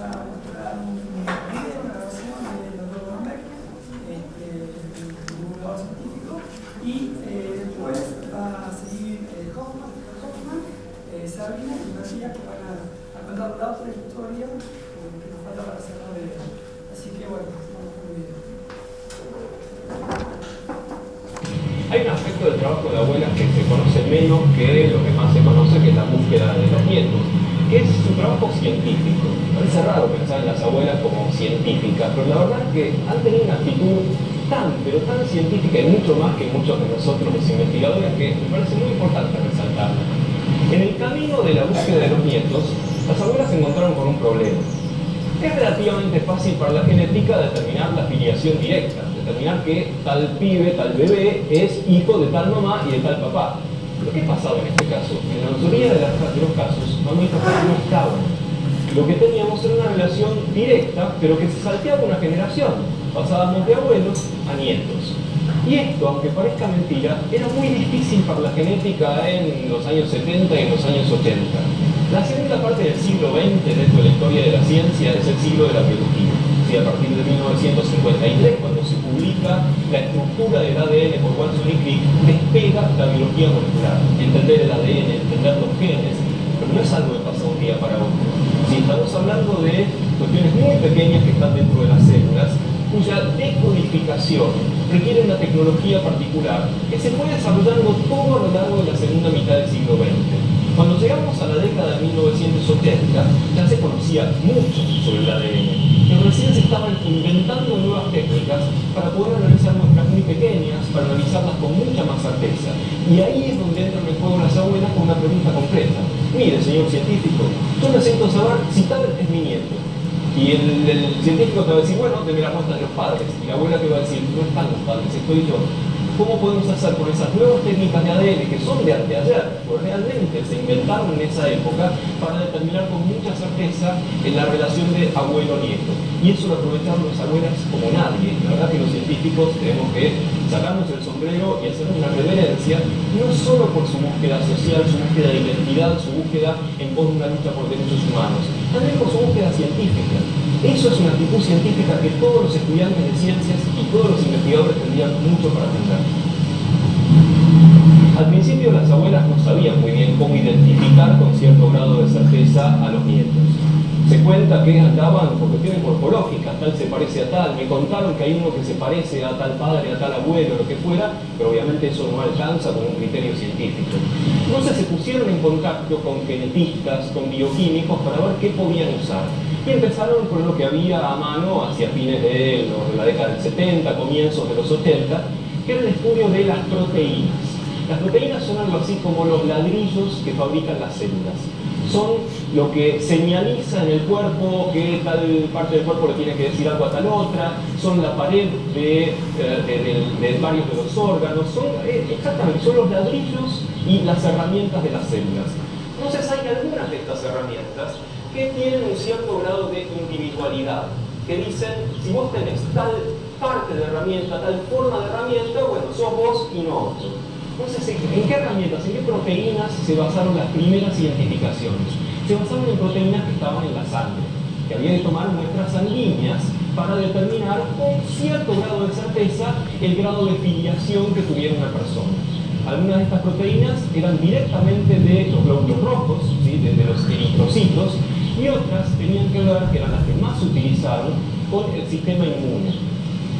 a mostrar un video, una grabación de Dr. Borbeck, divulgador científico, y después va a seguir Hoffman, Sabrina y María, que van a contar la otra historia que nos falta para cerrar el video. Así que bueno, vamos con el video. Hay un aspecto del trabajo de abuelas que se conoce menos que lo que más se conoce, que es la búsqueda de los nietos, que es su trabajo científico. Parece raro pensar en las abuelas como científicas, pero la verdad es que han tenido una actitud pero tan científica y mucho más que muchos de nosotros los investigadores, que me parece muy importante resaltarla. En el camino de la búsqueda de los nietos, las abuelas se encontraron con un problema. Es relativamente fácil para la genética determinar la filiación directa, determinar que tal pibe, tal bebé es hijo de tal mamá y de tal papá. ¿Pero qué pasaba en este caso? En la mayoría de los casos, mamá y papá no estaban. Lo que teníamos era una relación directa, pero que se salteaba una generación. Pasábamos de abuelos a nietos. Y esto, aunque parezca mentira, era muy difícil para la genética en los años 70 y en los años 80. La segunda parte del siglo XX dentro de la historia de la ciencia es el siglo de la biología. A partir de 1953, cuando se publica la estructura del ADN por Watson y Crick, despega la biología molecular. Entender el ADN, entender los genes, pero no es algo que pasa un día para otro. Si estamos hablando de cuestiones muy pequeñas que están dentro de las células, cuya decodificación requiere una tecnología particular que se fue desarrollando todo a lo largo de la segunda mitad del siglo XX. Cuando llegamos a la década de 1980, ya se conocía mucho sobre el ADN, pero recién se estaban inventando nuevas técnicas para poder analizar muestras muy pequeñas, para analizarlas con mucha más certeza. Y ahí es donde entran en juego las abuelas con una pregunta concreta. Mire, señor científico, yo necesito saber si tal es mi nieto. Y el científico te va a decir, bueno, deme la muestra de los padres. Y la abuela te va a decir, no están los padres, estoy yo. ¿Cómo podemos hacer con esas nuevas técnicas de ADN que son de anteayer, pues realmente se inventaron en esa época, para determinar con mucha certeza en la relación de abuelo-nieto? Y eso lo aprovecharon las abuelas como nadie. La verdad que los científicos tenemos que sacarnos el sombrero y hacer una reverencia, no solo por su búsqueda social, su búsqueda de identidad, su búsqueda en pos de una lucha por derechos humanos, también por su búsqueda científica. Eso es una actitud científica que todos los estudiantes de ciencias y todos los investigadores tendrían mucho para aprender. Al principio las abuelas no sabían muy bien cómo identificar con cierto grado de certeza a los nietos. Se cuenta que andaban por cuestiones morfológicas, tal se parece a tal, me contaron que hay uno que se parece a tal padre, a tal abuelo, lo que fuera, pero obviamente eso no alcanza con un criterio científico. Entonces se pusieron en contacto con genetistas, con bioquímicos, para ver qué podían usar. Y empezaron por lo que había a mano hacia fines de la década del 70, comienzos de los 80, que era el estudio de las proteínas. Las proteínas son algo así como los ladrillos que fabrican las células. Son lo que señaliza en el cuerpo que tal parte del cuerpo le tiene que decir algo a tal otra, son la pared de varios de los órganos, exactamente, son los ladrillos y las herramientas de las células. Entonces hay algunas de estas herramientas que tienen un cierto grado de individualidad, que dicen, si vos tenés tal parte de herramienta, tal forma de herramienta, bueno, sos vos y no otro. Entonces, ¿en qué herramientas, en qué proteínas se basaron las primeras identificaciones? Se basaron en proteínas que estaban en la sangre, que había que tomar muestras sanguíneas para determinar con cierto grado de certeza el grado de filiación que tuviera una persona. Algunas de estas proteínas eran directamente de los glóbulos rojos, ¿sí? de los eritrocitos, y otras tenían que ver, que eran las que más se utilizaron, con el sistema inmune.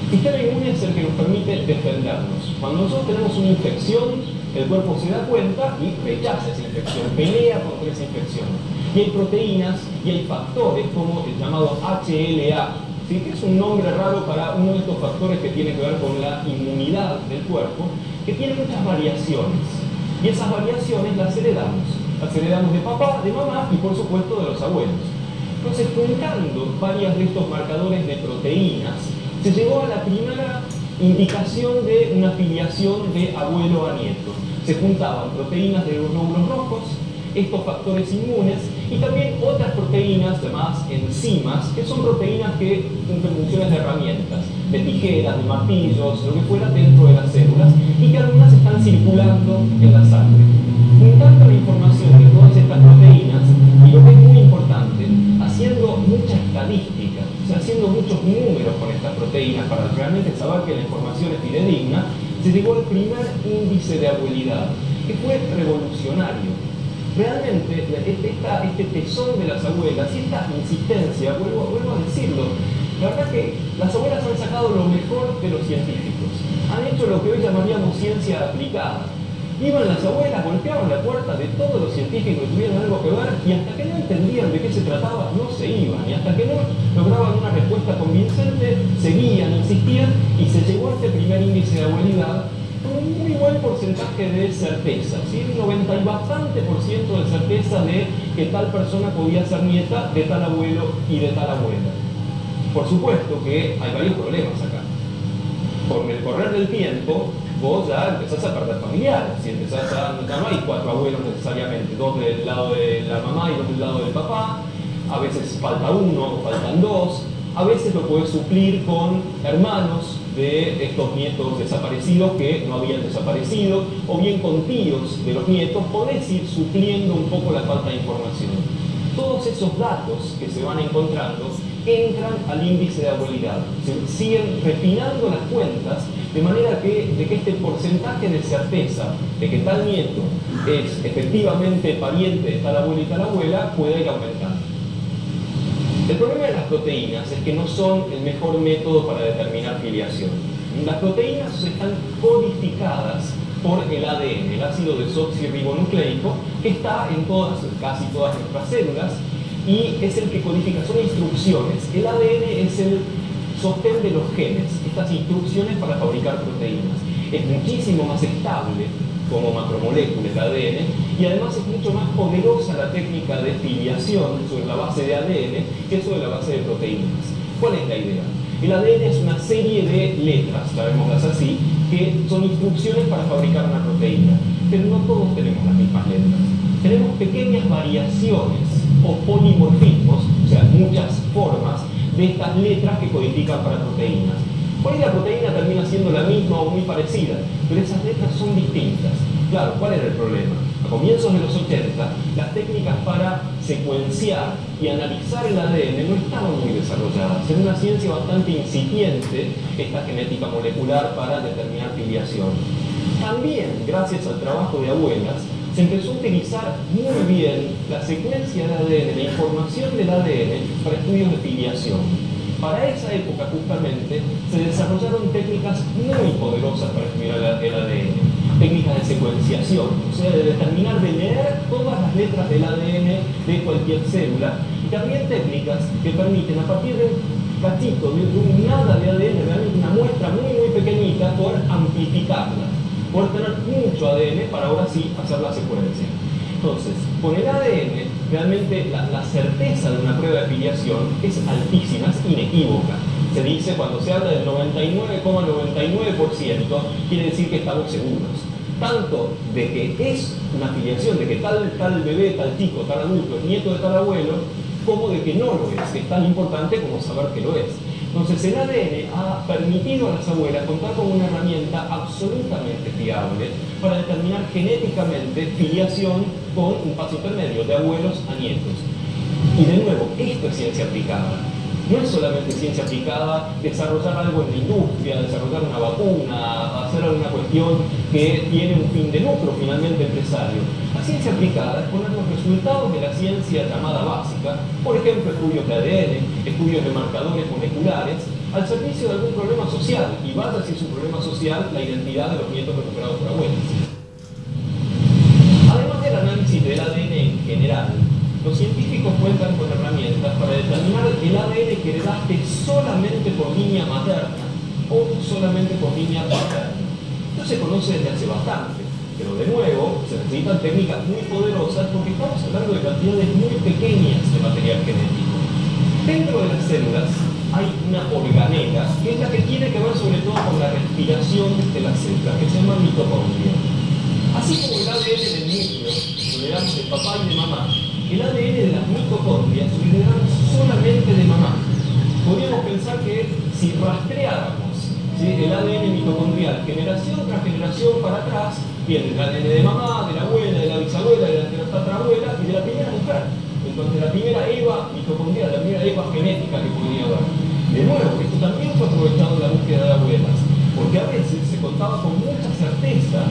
El sistema inmune es el que nos permite defendernos. Cuando nosotros tenemos una infección, el cuerpo se da cuenta y rechaza esa infección, pelea contra esa infección. Y hay proteínas y hay factores como el llamado HLA, ¿sí? que es un nombre raro para uno de estos factores que tiene que ver con la inmunidad del cuerpo, que tiene muchas variaciones. Y esas variaciones las heredamos. Las heredamos de papá, de mamá y por supuesto de los abuelos. Entonces, juntando varias de estos marcadores de proteínas, se llegó a la primera indicación de una filiación de abuelo a nieto. Se juntaban proteínas de los glóbulos rojos, estos factores inmunes y también otras proteínas llamadas enzimas, que son proteínas que cumplen funciones de herramientas, de tijeras, de martillos, lo que fuera dentro de las células, y que algunas están circulando en la sangre. Juntando la información de todas estas proteínas, y lo que es muy importante, haciendo mucha índice de abuelidad, que fue revolucionario. Realmente, este tesón de las abuelas y esta insistencia, vuelvo a decirlo, la verdad que las abuelas han sacado lo mejor de los científicos. Han hecho lo que hoy llamaríamos ciencia aplicada. Iban las abuelas, golpeaban la puerta de todos los científicos que tuvieran algo que ver y hasta que no entendían de qué se trataba, no se iban. Y hasta que no lograban una respuesta convincente, seguían, insistían y se llegó a este primer índice de abuelidad con un muy buen porcentaje de certeza, ¿sí? Un 90 y bastante por ciento de certeza de que tal persona podía ser nieta de tal abuelo y de tal abuela. Por supuesto que hay varios problemas acá. Con el correr del tiempo, vos ya empezás a perder familiares, si empezás ya no hay 4 abuelos necesariamente, 2 del lado de la mamá y 2 del lado del papá, a veces falta uno o faltan 2, a veces lo podés suplir con hermanos de estos nietos desaparecidos que no habían desaparecido, o bien con tíos de los nietos, podés ir supliendo un poco la falta de información. Todos esos datos que se van encontrando entran al índice de abuelidad, se siguen refinando las cuentas de manera que este porcentaje de certeza de que tal nieto es efectivamente pariente de tal abuelo y tal abuela pueda ir aumentando. El problema de las proteínas es que no son el mejor método para determinar filiación. Las proteínas están codificadas por el ADN, el ácido desoxirribonucleico, que está en casi todas nuestras células y es el que codifica, son instrucciones. El ADN es el sostén de los genes, estas instrucciones para fabricar proteínas. Es muchísimo más estable como macromolécula el ADN y además es mucho más poderosa la técnica de filiación sobre la base de ADN que sobre la base de proteínas. ¿Cuál es la idea? El ADN es una serie de letras, llamémoslas así, que son instrucciones para fabricar una proteína, pero no todos tenemos las mismas letras. Tenemos pequeñas variaciones o polimorfismos, o sea, muchas formas de estas letras que codifican para proteínas. Por ahí la proteína termina siendo la misma o muy parecida, pero esas letras son distintas. Claro, ¿cuál era el problema? A comienzos de los 80, las técnicas para secuenciar y analizar el ADN no estaban muy desarrolladas. Era una ciencia bastante incipiente esta genética molecular para determinar filiación. También, gracias al trabajo de abuelas, se empezó a utilizar muy bien la secuencia del ADN, la información del ADN para estudios de filiación. Para esa época, justamente, se desarrollaron técnicas muy poderosas para estudiar el ADN. Técnicas de secuenciación, o sea, de determinar, de leer todas las letras del ADN de cualquier célula. Y también técnicas que permiten, a partir de un cachito, de un nada de ADN, realmente una muestra muy, muy pequeñita, poder amplificarla. Poder tener mucho ADN para ahora sí hacer la secuencia. Entonces, con el ADN, realmente la certeza de una prueba de filiación es altísima, es inequívoca. Se dice, cuando se habla del 99,99%, quiere decir que estamos seguros. Tanto de que es una filiación, de que tal bebé, tal chico, tal adulto es nieto de tal abuelo, como de que no lo es, que es tan importante como saber que lo es. Entonces el ADN ha permitido a las abuelas contar con una herramienta absolutamente fiable para determinar genéticamente filiación con un paso intermedio de abuelos a nietos. Y de nuevo, esto es ciencia aplicada. No es solamente ciencia aplicada desarrollar algo en la industria, desarrollar una vacuna, hacer alguna cuestión que tiene un fin de lucro finalmente empresario. La ciencia aplicada es poner los resultados de la ciencia llamada básica, por ejemplo, estudios de ADN, estudios de marcadores moleculares, al servicio de algún problema social, y vaya si es un problema social la identidad de los nietos recuperados por abuelos. Además del análisis del ADN en general, los científicos cuentan con herramientas para determinar el ADN que heredaste solamente por línea materna o solamente por línea paterna. Esto se conoce desde hace bastante, pero de nuevo se necesitan técnicas muy poderosas porque estamos hablando de cantidades muy pequeñas de material genético. Dentro de las células hay una organela que es la que tiene que ver sobre todo con la respiración de las células, que se llama mitocondria. Así como el ADN del núcleo lo heredamos de papá y de mamá, el ADN de las mitocondrias lo heredamos solamente de mamá. Podríamos pensar que si rastreáramos, ¿sí?, el ADN mitocondrial generación tras generación para atrás, viene el ADN de mamá, de la abuela, de la bisabuela, de la tatarabuela y de la primera mujer. Entonces la primera EVA mitocondrial, la primera EVA genética que podría haber. De nuevo, esto también fue aprovechado en la búsqueda de abuelas, porque a veces se contaba con mucha certeza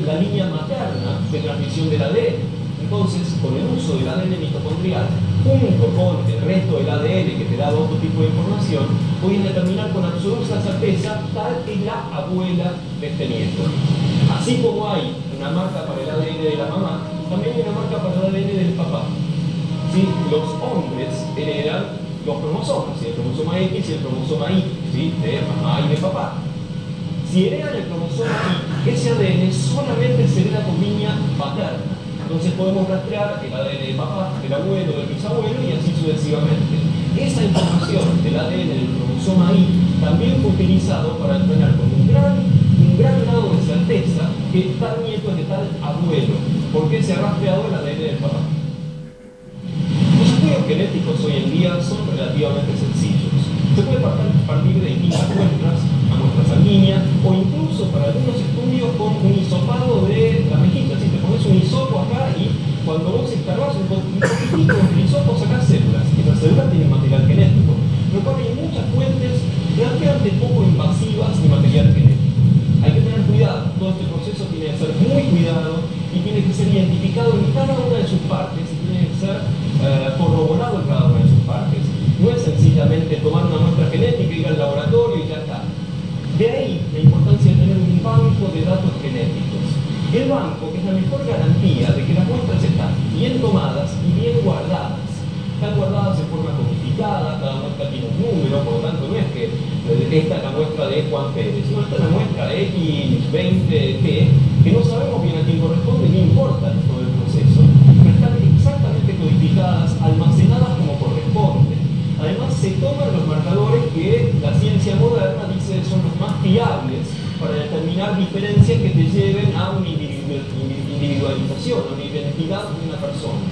la línea materna de transmisión del ADN. Entonces, con el uso del ADN mitocondrial, junto con el resto del ADN que te da otro tipo de información, puedes determinar con absoluta certeza tal es la abuela de este nieto. Así como hay una marca para el ADN de la mamá, también hay una marca para el ADN del papá. ¿Sí? Los hombres heredan los cromosomas, el cromosoma X y el cromosoma Y, ¿sí? De mamá y de papá. Si heredan el cromosoma Y, ese ADN solamente se hereda por línea paterna. Entonces podemos rastrear el ADN del papá, del abuelo, del bisabuelo y así sucesivamente. Esa información del ADN del cromosoma Y también fue utilizado para determinar con un gran grado de certeza que tal nieto es de tal abuelo, porque se ha rastreado el ADN del papá. Los estudios genéticos hoy en día son relativamente sencillos. Se puede partir de distintas muestras, a muestra sanguínea, o incluso para algunos estudios con un hisopado de la mejilla. Si te pones un hisopo acá y cuando vos escarbás un poquitito del hisopo sacás células, y las células tienen material genético. Lo cual hay muchas fuentes relativamente poco invasivas de material genético. Hay que tener cuidado, todo este proceso tiene que ser muy cuidado y tiene que ser identificado en cada una de sus partes y tiene que ser corroborado en cada una de sus partes. No es sencillamente tomar una muestra genética, ir al laboratorio y ya está. De ahí la importancia de tener un banco de datos genéticos. El banco es la mejor garantía de que las muestras están bien tomadas y bien guardadas. Están guardadas en forma codificada, cada muestra tiene un número, por lo tanto no es que esta es la muestra de Juan Pérez, no, esta es la muestra X20T, que no sabemos bien a quién corresponde, no importa todo el proceso, pero están exactamente codificadas, almacenadas como corresponde. Además se toman los marcadores que la ciencia moderna dice son los más fiables para determinar diferencias que te lleven a una individualización, a una identidad de una persona.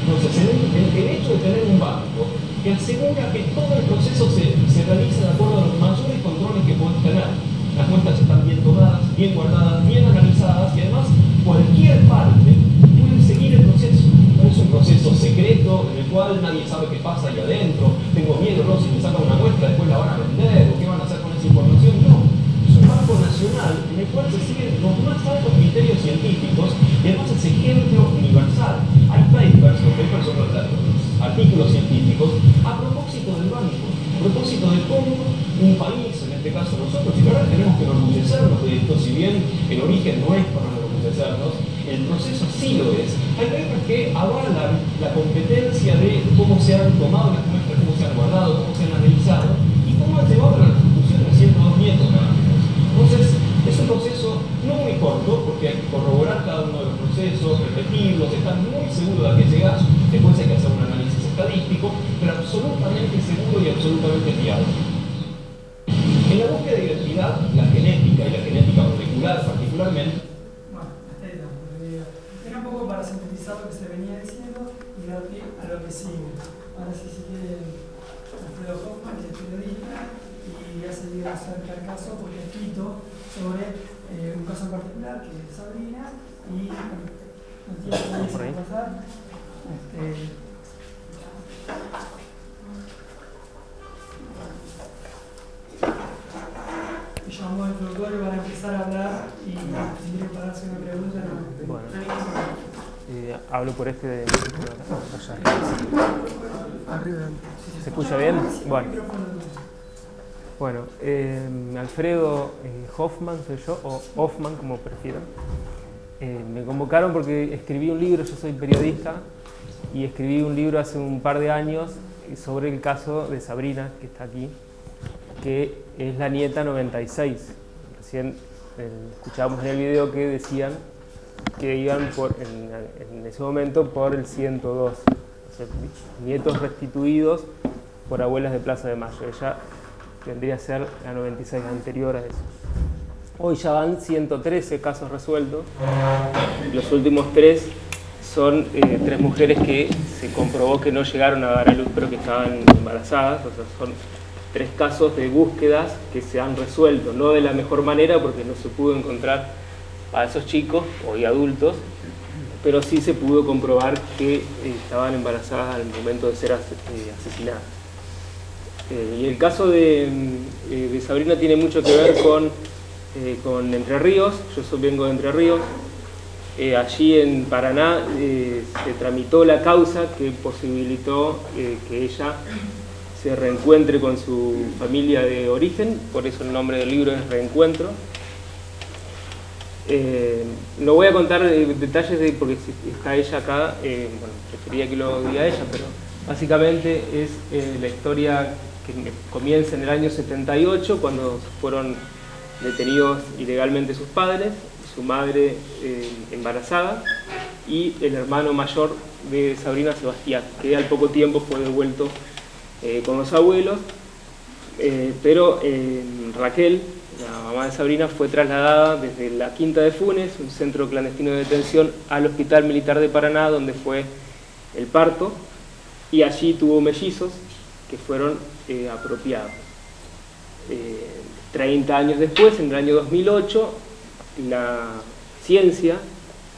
Entonces, el hecho de tener un banco que asegura que todo el proceso se realiza de acuerdo a los mayores controles que puedes tener. Las muestras están bien tomadas, bien guardadas, bien analizadas y además cualquier parte puede seguir el proceso. No es un proceso secreto en el cual nadie sabe qué pasa ahí adentro. Tengo miedo, ¿no? Si me sacan una muestra después la van a vender o qué van a hacer con esa información. No. Es un banco nacional en el cual se siguen los más altos criterios científicos y además es ejemplo universal. Hay papers, los papers son los artículos científicos, a propósito del banco, a propósito de cómo un país, en este caso nosotros, y ahora tenemos que enorgullecernos de esto, si bien el origen no es para enorgullecernos, el proceso sí lo es. Hay papers que avalan la competencia de cómo se han tomado las muestras, cómo se han guardado, cómo se han analizado y cómo han llevado a la restitución de 102 nietos nada menos. Entonces, es un proceso no muy corto, porque hay que corroborar cada uno de los procesos, repetirlos, estar muy seguro de a qué llegas, después hay que hacer un análisis estadístico, pero absolutamente seguro y absolutamente fiable. En la búsqueda de identidad, la genética y la genética molecular particularmente. Bueno, hasta ahí era un poco para sintetizar lo que se venía diciendo y dar pie a lo que sigue. Ahora sí, si quiere Alfredo Hoffman, que es periodista, y ya se llega acerca del caso porque ha escrito sobre un caso en particular que es Sabrina y no tiene que pasar. Llamamos al introductorio para empezar a hablar y si quieren pararse una pregunta. No. Bueno, hablo por este de Arriba. ¿Se escucha bien? Bueno, Alfredo Hoffman soy yo, o Hoffman como prefieran. Me convocaron porque escribí un libro, yo soy periodista, y escribí un libro hace un par de años sobre el caso de Sabrina, que está aquí, que es la nieta 96. Recién escuchábamos en el video que decían que iban en ese momento por el 102, o sea, nietos restituidos por abuelas de Plaza de Mayo. Ella vendría a ser la 96 anterior a eso. Hoy ya van 113 casos resueltos. Los últimos 3 son 3 mujeres que se comprobó que no llegaron a dar a luz pero que estaban embarazadas. O sea, son 3 casos de búsquedas que se han resuelto, no de la mejor manera porque no se pudo encontrar a esos chicos hoy adultos, pero sí se pudo comprobar que estaban embarazadas al momento de ser asesinadas. Y el caso de Sabrina tiene mucho que ver con Entre Ríos. Yo vengo de Entre Ríos, allí en Paraná se tramitó la causa que posibilitó que ella se reencuentre con su familia de origen, por eso el nombre del libro es Reencuentro. No voy a contar detalles porque está ella acá, bueno, prefería que lo diga ella, pero básicamente es la historia que comienza en el año 78, cuando fueron detenidos ilegalmente sus padres, su madre embarazada y el hermano mayor de Sabrina, Sebastián, que al poco tiempo fue devuelto con los abuelos, pero Raquel, la mamá de Sabrina, fue trasladada desde la Quinta de Funes, un centro clandestino de detención, al Hospital Militar de Paraná, donde fue el parto, y allí tuvo mellizos que fueron apropiados. 30 años después, en el año 2008, la ciencia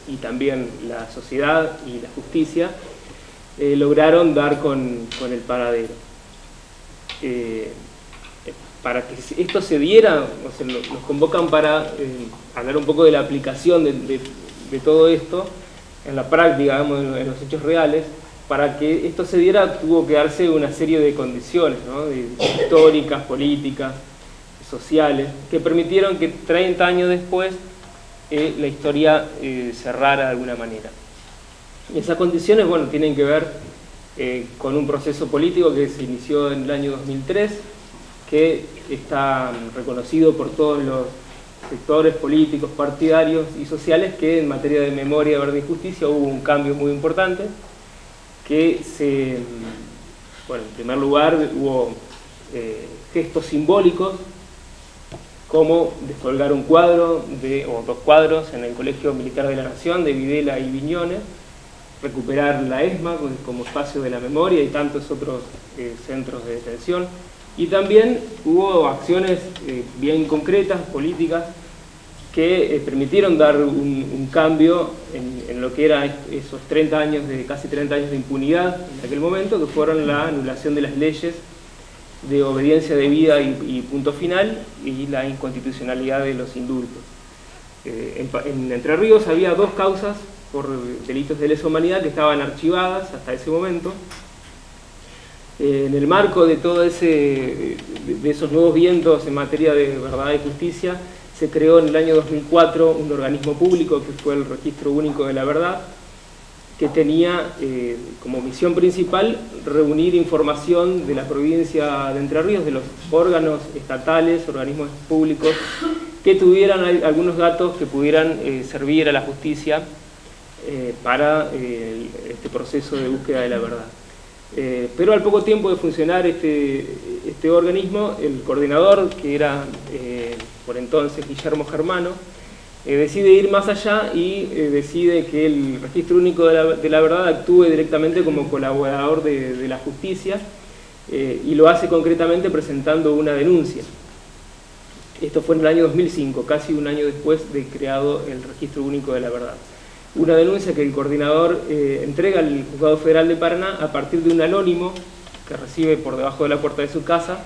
y también la sociedad y la justicia lograron dar con el paradero. Para que esto se diera, o sea, nos convocan para hablar un poco de la aplicación de todo esto en la práctica, digamos, en los hechos reales. Para que esto se diera tuvo que darse una serie de condiciones, ¿no? Históricas, políticas, sociales, que permitieron que 30 años después la historia cerrara de alguna manera. Y esas condiciones, bueno, tienen que ver con un proceso político que se inició en el año 2003, que está reconocido por todos los sectores políticos, partidarios y sociales, que en materia de memoria, verdad y justicia hubo un cambio muy importante, que bueno, en primer lugar hubo gestos simbólicos, como descolgar un cuadro o dos cuadros en el Colegio Militar de la Nación de Videla y Viñones, recuperar la ESMA como espacio de la memoria y tantos otros centros de detención. Y también hubo acciones bien concretas, políticas, que permitieron dar un cambio en lo que eran esos 30 años casi 30 años de impunidad en aquel momento, que fueron la anulación de las leyes de obediencia debida y punto final, y la inconstitucionalidad de los indultos. En Entre Ríos había 2 causas por delitos de lesa humanidad que estaban archivadas hasta ese momento. En el marco de todo de esos nuevos vientos en materia de verdad y justicia, se creó en el año 2004 un organismo público que fue el Registro Único de la Verdad, que tenía como misión principal reunir información de la provincia de Entre Ríos, de los órganos estatales, organismos públicos, que tuvieran algunos datos que pudieran servir a la justicia para este proceso de búsqueda de la verdad. Pero al poco tiempo de funcionar este organismo, el coordinador, que era por entonces Guillermo Germano, decide ir más allá y decide que el Registro Único de la Verdad actúe directamente como colaborador de la justicia, y lo hace concretamente presentando una denuncia. Esto fue en el año 2005, casi un año después de creado el Registro Único de la Verdad. Una denuncia que el coordinador entrega al Juzgado Federal de Paraná a partir de un anónimo que recibe por debajo de la puerta de su casa,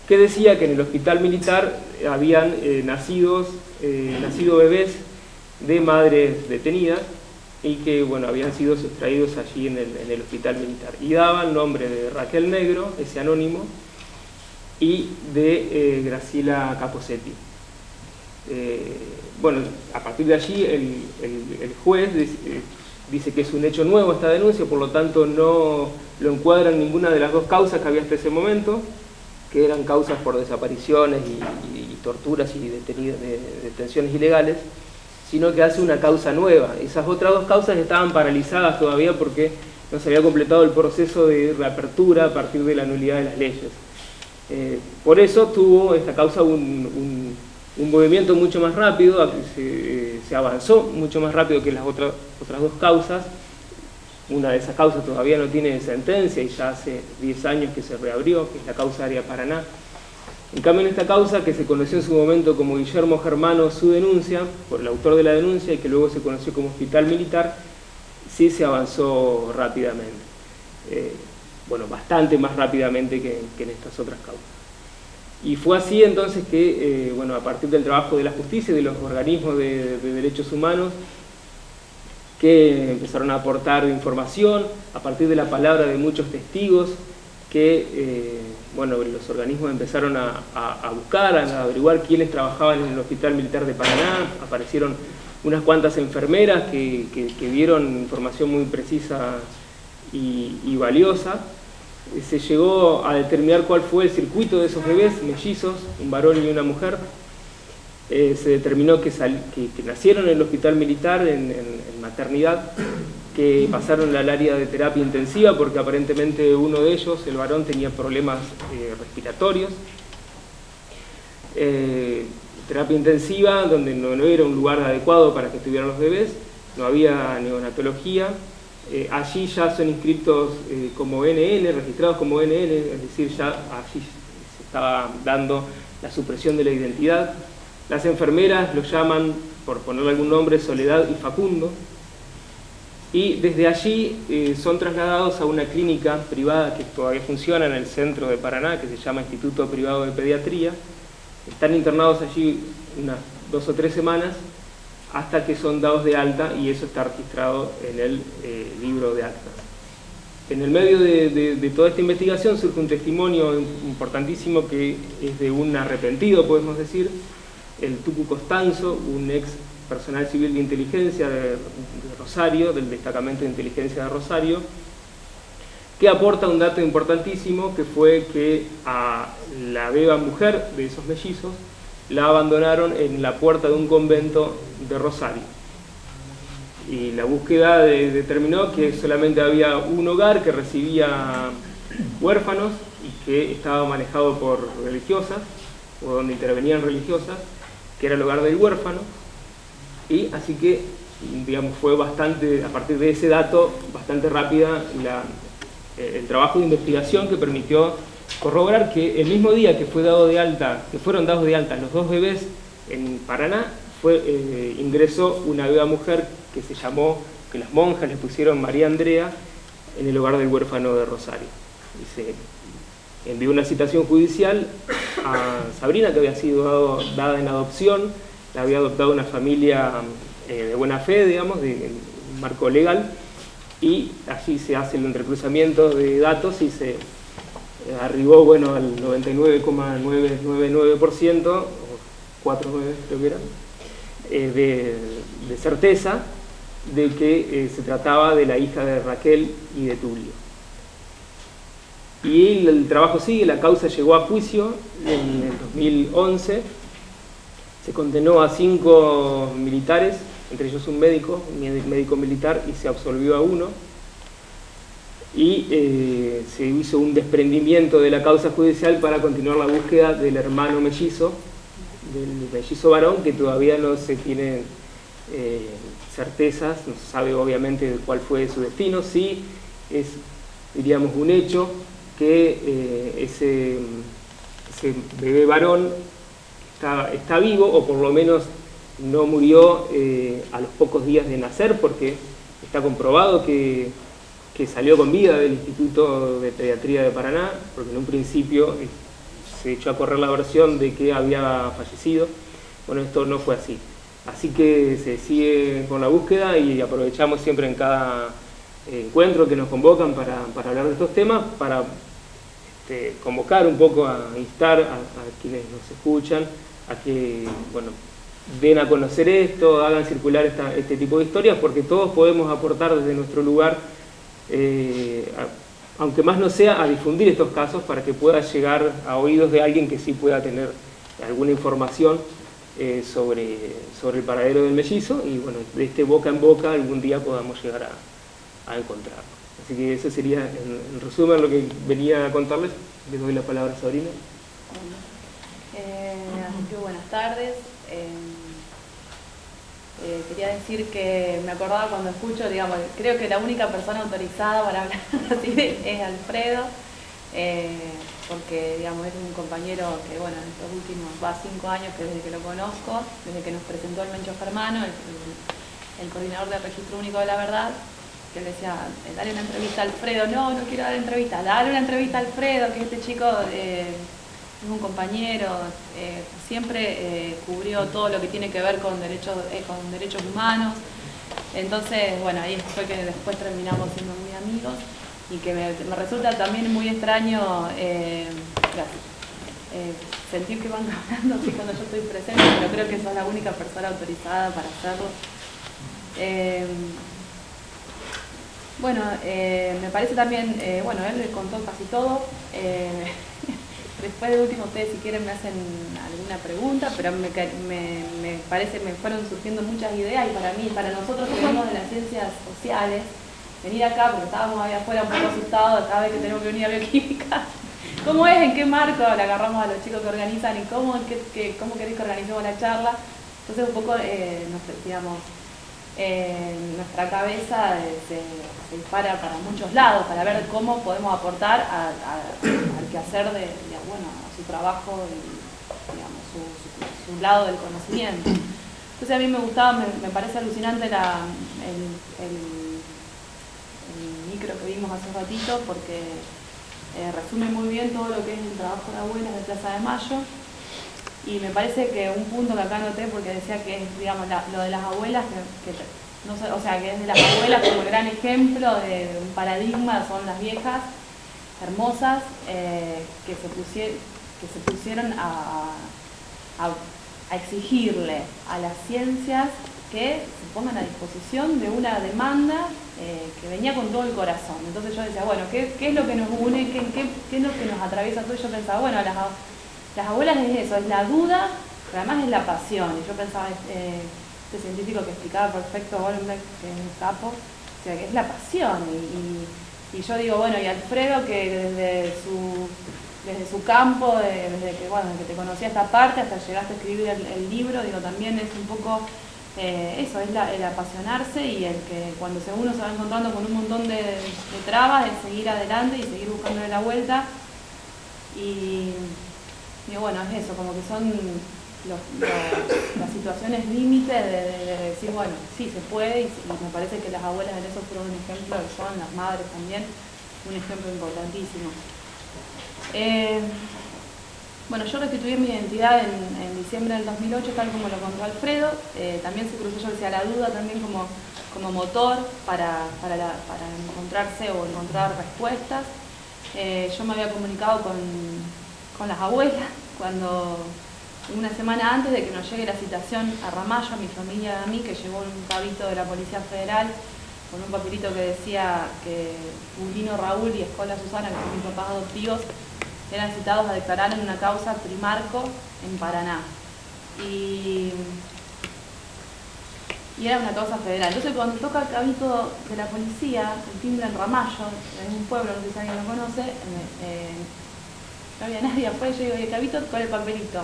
que decía que en el hospital militar habían nacido bebés de madres detenidas y que, bueno, habían sido sustraídos allí en el hospital militar. Y daba el nombre de Raquel Negro, ese anónimo, y de Graciela Caposetti. Bueno, a partir de allí el juez dice que es un hecho nuevo esta denuncia, por lo tanto no lo encuadra en ninguna de las 2 causas que había hasta ese momento, que eran causas por desapariciones y torturas y detenciones ilegales, sino que hace una causa nueva. Esas otras 2 causas estaban paralizadas todavía porque no se había completado el proceso de reapertura a partir de la nulidad de las leyes. Por eso tuvo esta causa un movimiento mucho más rápido, se avanzó mucho más rápido que las otras 2 causas. Una de esas causas todavía no tiene sentencia y ya hace 10 años que se reabrió, que es la causa Área Paraná. En cambio, en esta causa, que se conoció en su momento como Guillermo Germano, su denuncia, por el autor de la denuncia, y que luego se conoció como Hospital Militar, sí se avanzó rápidamente. Bueno, bastante más rápidamente que en estas otras causas. Y fue así entonces que, bueno, a partir del trabajo de la justicia y de los organismos de derechos humanos, que empezaron a aportar información a partir de la palabra de muchos testigos que bueno, los organismos empezaron a buscar, a averiguar quiénes trabajaban en el Hospital Militar de Paraná. Aparecieron unas cuantas enfermeras que dieron información muy precisa y valiosa. Se llegó a determinar cuál fue el circuito de esos bebés mellizos, un varón y una mujer. Se determinó que nacieron en el hospital militar, en maternidad, que pasaron al área de terapia intensiva porque aparentemente uno de ellos, el varón, tenía problemas respiratorios. Terapia intensiva, donde no era un lugar adecuado para que estuvieran los bebés, no había neonatología. Allí ya son inscritos como NN, registrados como NN, es decir, ya allí se estaba dando la supresión de la identidad. Las enfermeras los llaman, por ponerle algún nombre, Soledad y Facundo. Y desde allí son trasladados a una clínica privada que todavía funciona en el centro de Paraná, que se llama Instituto Privado de Pediatría. Están internados allí unas 2 o 3 semanas hasta que son dados de alta, y eso está registrado en el libro de actas. En el medio de toda esta investigación surge un testimonio importantísimo que es de un arrepentido, podemos decir, el Tucu Costanzo, un ex personal civil de inteligencia de Rosario, del destacamento de inteligencia de Rosario, que aporta un dato importantísimo, que fue que a la beba mujer de esos mellizos la abandonaron en la puerta de un convento de Rosario. Y la búsqueda determinó que solamente había un hogar que recibía huérfanos y que estaba manejado por religiosas, o donde intervenían religiosas, que era el hogar del huérfano. Y así que, digamos, fue bastante, a partir de ese dato, bastante rápida el trabajo de investigación que permitió corroborar que el mismo día que fueron dados de alta los 2 bebés en Paraná, ingresó una beba mujer que se llamó, que las monjas le pusieron María Andrea, en el hogar del huérfano de Rosario. Y se envió una citación judicial a Sabrina, que había sido dada en adopción. La había adoptado una familia de buena fe, digamos, de marco legal, y allí se hace el entrecruzamiento de datos y se arribó, bueno, al 99,999%, o 4,9 creo que era, de certeza de que se trataba de la hija de Raquel y de Tulio. Y el trabajo sigue, la causa llegó a juicio en el 2011, se condenó a 5 militares, entre ellos un médico militar, y se absolvió a 1. Y se hizo un desprendimiento de la causa judicial para continuar la búsqueda del hermano mellizo, del mellizo varón, que todavía no se tiene certezas, no se sabe obviamente cuál fue su destino. Sí es, diríamos, un hecho que ese bebé varón está vivo, o por lo menos no murió a los pocos días de nacer, porque está comprobado que salió con vida del Instituto de Pediatría de Paraná, porque en un principio se echó a correr la versión de que había fallecido. Bueno, esto no fue así. Así que se sigue con la búsqueda, y aprovechamos siempre en cada encuentro que nos convocan para hablar de estos temas, para convocar un poco, a instar a quienes nos escuchan a que, bueno, den a conocer esto, hagan circular este tipo de historias, porque todos podemos aportar desde nuestro lugar, aunque más no sea, a difundir estos casos para que pueda llegar a oídos de alguien que sí pueda tener alguna información sobre el paradero del mellizo, y bueno, de este boca en boca algún día podamos llegar a encontrarlo. Así que eso sería, en resumen, lo que venía a contarles. Les doy la palabra a Sabrina. Así que buenas tardes. Quería decir que me acordaba cuando escucho, digamos, creo que la única persona autorizada para hablar así es Alfredo, porque, digamos, es un compañero que, bueno, en estos últimos 5 años, que desde que lo conozco, desde que nos presentó el Mencho Germano, el coordinador del Registro Único de la Verdad, que le decía, dale una entrevista a Alfredo. No quiero dar entrevista, dale una entrevista a Alfredo, que este chico es un compañero, siempre cubrió todo lo que tiene que ver con derechos humanos, Entonces, bueno, ahí fue que después terminamos siendo muy amigos y que me resulta también muy extraño sentir que van hablando así cuando yo estoy presente, pero creo que sos la única persona autorizada para hacerlo. Bueno, me parece también, bueno, él le contó casi todo. Después de último, ustedes si quieren me hacen alguna pregunta, pero me parece, me fueron surgiendo muchas ideas y para mí, para nosotros que venimos de las ciencias sociales, venir acá, porque estábamos ahí afuera un poco asustados cada vez que tenemos que venir a bioquímica. ¿Cómo es? ¿En qué marco le agarramos a los chicos que organizan y cómo queréis que organicemos la charla? Entonces un poco, digamos, nuestra cabeza se dispara para muchos lados, para ver cómo podemos aportar al quehacer bueno, a su trabajo y, digamos, su lado del conocimiento. Entonces a mí me gustaba, me parece alucinante el micro que vimos hace un ratito, porque resume muy bien todo lo que es el trabajo de abuelas de Plaza de Mayo. Y me parece que un punto que acá anoté, porque decía que es, digamos, lo de las abuelas, no sé, o sea, que es de las abuelas como el gran ejemplo de un paradigma, son las viejas hermosas que se pusieron a exigirle a las ciencias que se pongan a disposición de una demanda que venía con todo el corazón. Entonces yo decía, bueno, ¿qué es lo que nos une? ¿Qué es lo que nos atraviesa todo? Y yo pensaba, bueno, las abuelas es eso, es la duda, pero además es la pasión. Y yo pensaba, este científico que explicaba perfecto, Goldberg, que es un capo, o sea, que es la pasión. Y yo digo, bueno, y Alfredo, que desde su campo, desde que, bueno, que te conocía esta parte, hasta llegaste a escribir el libro, digo, también es un poco eso, es el apasionarse y el que cuando uno se va encontrando con un montón de trabas, es seguir adelante y seguir buscándole la vuelta. Y bueno, es eso, como que son las situaciones límites de decir, bueno, sí, se puede, y me parece que las abuelas en eso fueron un ejemplo, y son las madres también, un ejemplo importantísimo. Bueno, yo restituí mi identidad en diciembre del 2008, tal como lo contó Alfredo. También se cruzó, yo decía, la duda también como motor para encontrarse o encontrar respuestas. Yo me había comunicado con las abuelas cuando, una semana antes de que nos llegue la citación a Ramallo, a mi familia y a mí, que llegó un cabito de la Policía Federal con un papelito que decía que Ulino Raúl y Escola Susana, que son mis papás adoptivos, eran citados a declarar en una causa Trimarco en Paraná. Y era una causa federal. Entonces cuando toca el cabito de la policía, el timbre en Ramallo, en un pueblo, no sé si alguien lo conoce, no había nadie afuera, yo digo, y el cabito con el papelito.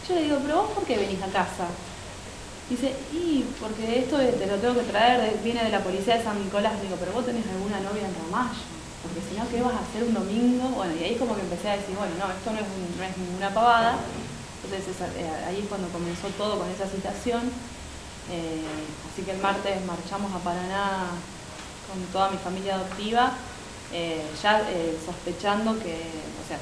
Yo le digo, pero vos ¿por qué venís a casa? Dice, y porque esto te lo tengo que traer, viene de la policía de San Nicolás. Digo, pero vos tenés alguna novia en Ramallo, porque si no, ¿qué vas a hacer un domingo? Bueno, y ahí como que empecé a decir, bueno, no, esto no es ninguna pavada. Entonces ahí es cuando comenzó todo con esa citación. Así que el martes marchamos a Paraná con toda mi familia adoptiva, ya sospechando que, o sea,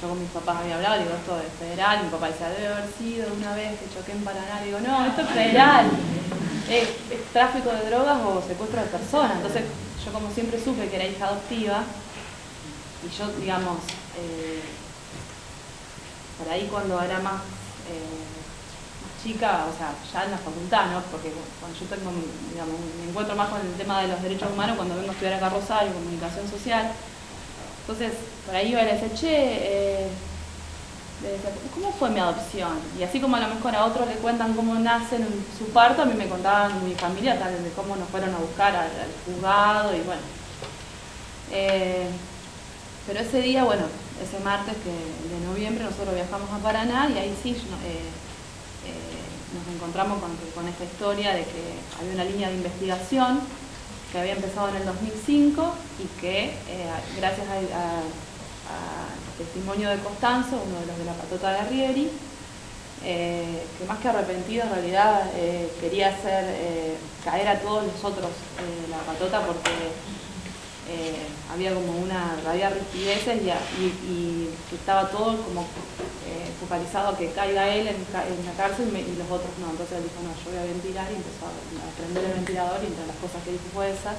yo con mis papás había hablado, digo, esto es federal, mi papá decía, debe haber sido una vez que choqué en Paraná, digo, no, esto es federal, es tráfico de drogas o secuestro de personas. Entonces yo como siempre supe que era hija adoptiva, y yo, digamos, por ahí cuando era más chica, o sea, ya en la facultad, ¿no? Porque cuando yo tengo, digamos, me encuentro más con el tema de los derechos humanos cuando vengo a estudiar acá a Rosario, comunicación social. Entonces, por ahí iba y le decía, che, ¿cómo fue mi adopción? Y así como a lo mejor a otros le cuentan cómo nacen en su parto, a mí me contaban mi familia, tal de cómo nos fueron a buscar al juzgado y bueno. Pero ese día, bueno, ese martes de noviembre nosotros viajamos a Paraná y ahí sí nos encontramos con esta historia de que había una línea de investigación que había empezado en el 2005 y que gracias al testimonio de Costanzo, uno de los de la patota Garrieri, que más que arrepentido en realidad quería hacer caer a todos los otros la patota porque había rigideces y estaba todo como focalizado a que caiga él en la cárcel y los otros no. Entonces él dijo, no, yo voy a ventilar, y empezó a prender el ventilador, y entre las cosas que dijo fue esa.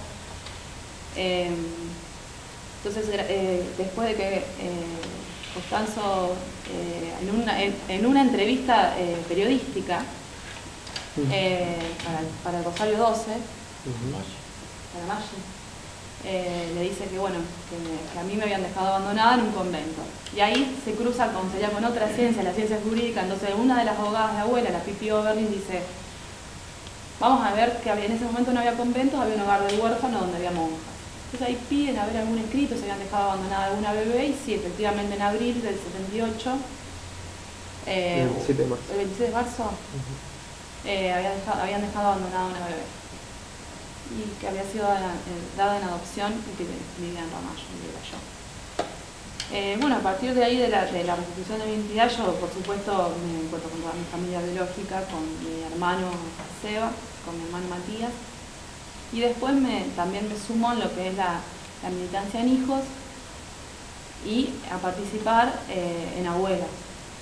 Entonces después de que Costanzo en una entrevista periodística para el Rosario 12, para Maggi, le dice que bueno, que a mí me habían dejado abandonada en un convento. Y ahí se cruza con otra ciencia, la ciencia jurídica. Entonces una de las abogadas de abuela, la Pipi Oberlin, dice, vamos a ver que en ese momento no había conventos, había un hogar del huérfano donde había monjas. Entonces ahí piden a ver algún escrito, se habían dejado abandonada alguna bebé, y sí, efectivamente en abril del 78, el 27 de marzo, el 26 de marzo habían dejado abandonada una bebé, y que había sido dada en adopción y que vivía en Ramallo, donde era yo. Bueno, a partir de ahí, de la restitución de mi identidad, yo por supuesto me encuentro con toda mi familia biológica, con mi hermano Seba, con mi hermano Matías, y después también me sumo en lo que es la militancia en hijos y a participar en abuelas,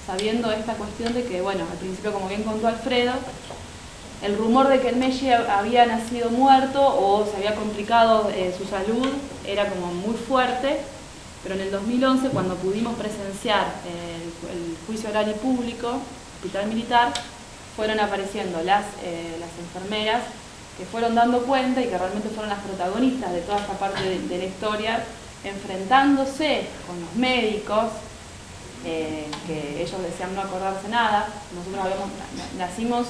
sabiendo esta cuestión de que, bueno, al principio, como bien contó Alfredo, el rumor de que el Messi había nacido muerto o se había complicado su salud era como muy fuerte, pero en el 2011, cuando pudimos presenciar el juicio oral y público, hospital militar, fueron apareciendo las enfermeras que fueron dando cuenta y que realmente fueron las protagonistas de toda esta parte de la historia, enfrentándose con los médicos, que ellos decían no acordarse nada. Nosotros nacimos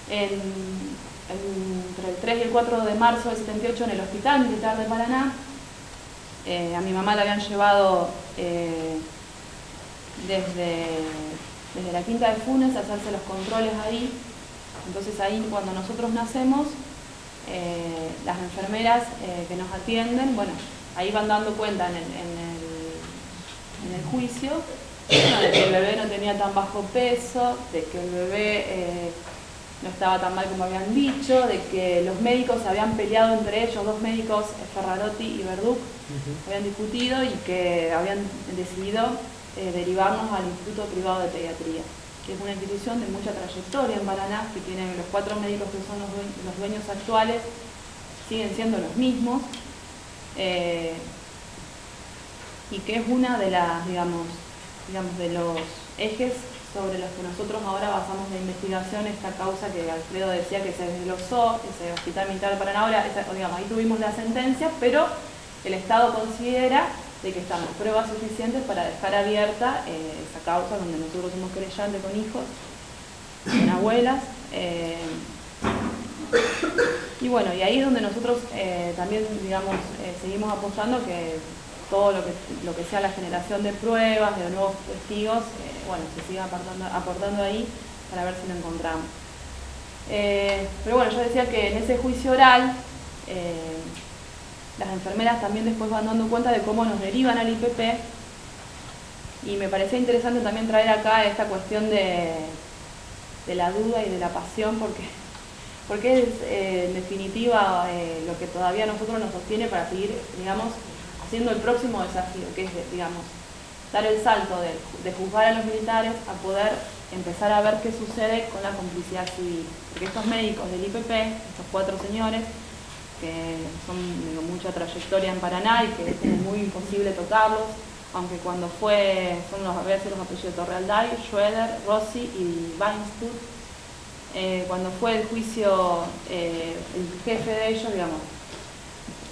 entre el 3 y el 4 de marzo del 78 en el Hospital Militar de Paraná. A mi mamá la habían llevado desde la Quinta de Funes a hacerse los controles ahí. Entonces ahí, cuando nosotros nacemos, las enfermeras que nos atienden, bueno, ahí van dando cuenta en el juicio, bueno, de que el bebé no tenía tan bajo peso, de que el bebé no estaba tan mal como habían dicho, de que los médicos se habían peleado entre ellos, dos médicos, Ferrarotti y Verduc, habían discutido y que habían decidido derivarnos al Instituto Privado de Pediatría, que es una institución de mucha trayectoria en Paraná, que tienen los 4 médicos que son los dueños actuales, siguen siendo los mismos, y que es una de las, digamos, de los ejes sobre los que nosotros ahora basamos la investigación, esta causa que Alfredo decía que se desglosó, ese Hospital Militar de Paraná. Ahora, digamos, ahí tuvimos la sentencia, pero el Estado considera de que están las pruebas suficientes para dejar abierta esa causa, donde nosotros somos creyentes con hijos, con abuelas. Y bueno, y ahí es donde nosotros también, digamos, seguimos apostando que todo lo que sea la generación de pruebas, de nuevos testigos, bueno, se siga aportando ahí para ver si lo encontramos. Pero bueno, yo decía que en ese juicio oral, las enfermeras también después van dando cuenta de cómo nos derivan al IPP, y me parecía interesante también traer acá esta cuestión de la duda y de la pasión, porque es en definitiva lo que todavía a nosotros nos sostiene para seguir, digamos, haciendo el próximo desafío, que es, digamos, dar el salto de juzgar a los militares a poder empezar a ver qué sucede con la complicidad civil. Porque estos médicos del IPP, estos 4 señores, que son de mucha trayectoria en Paraná y que es muy imposible tocarlos, aunque cuando voy a decir los apellidos: Torrealday, Schroeder, Rossi y Weinstut, cuando fue el juicio, el jefe de ellos, digamos,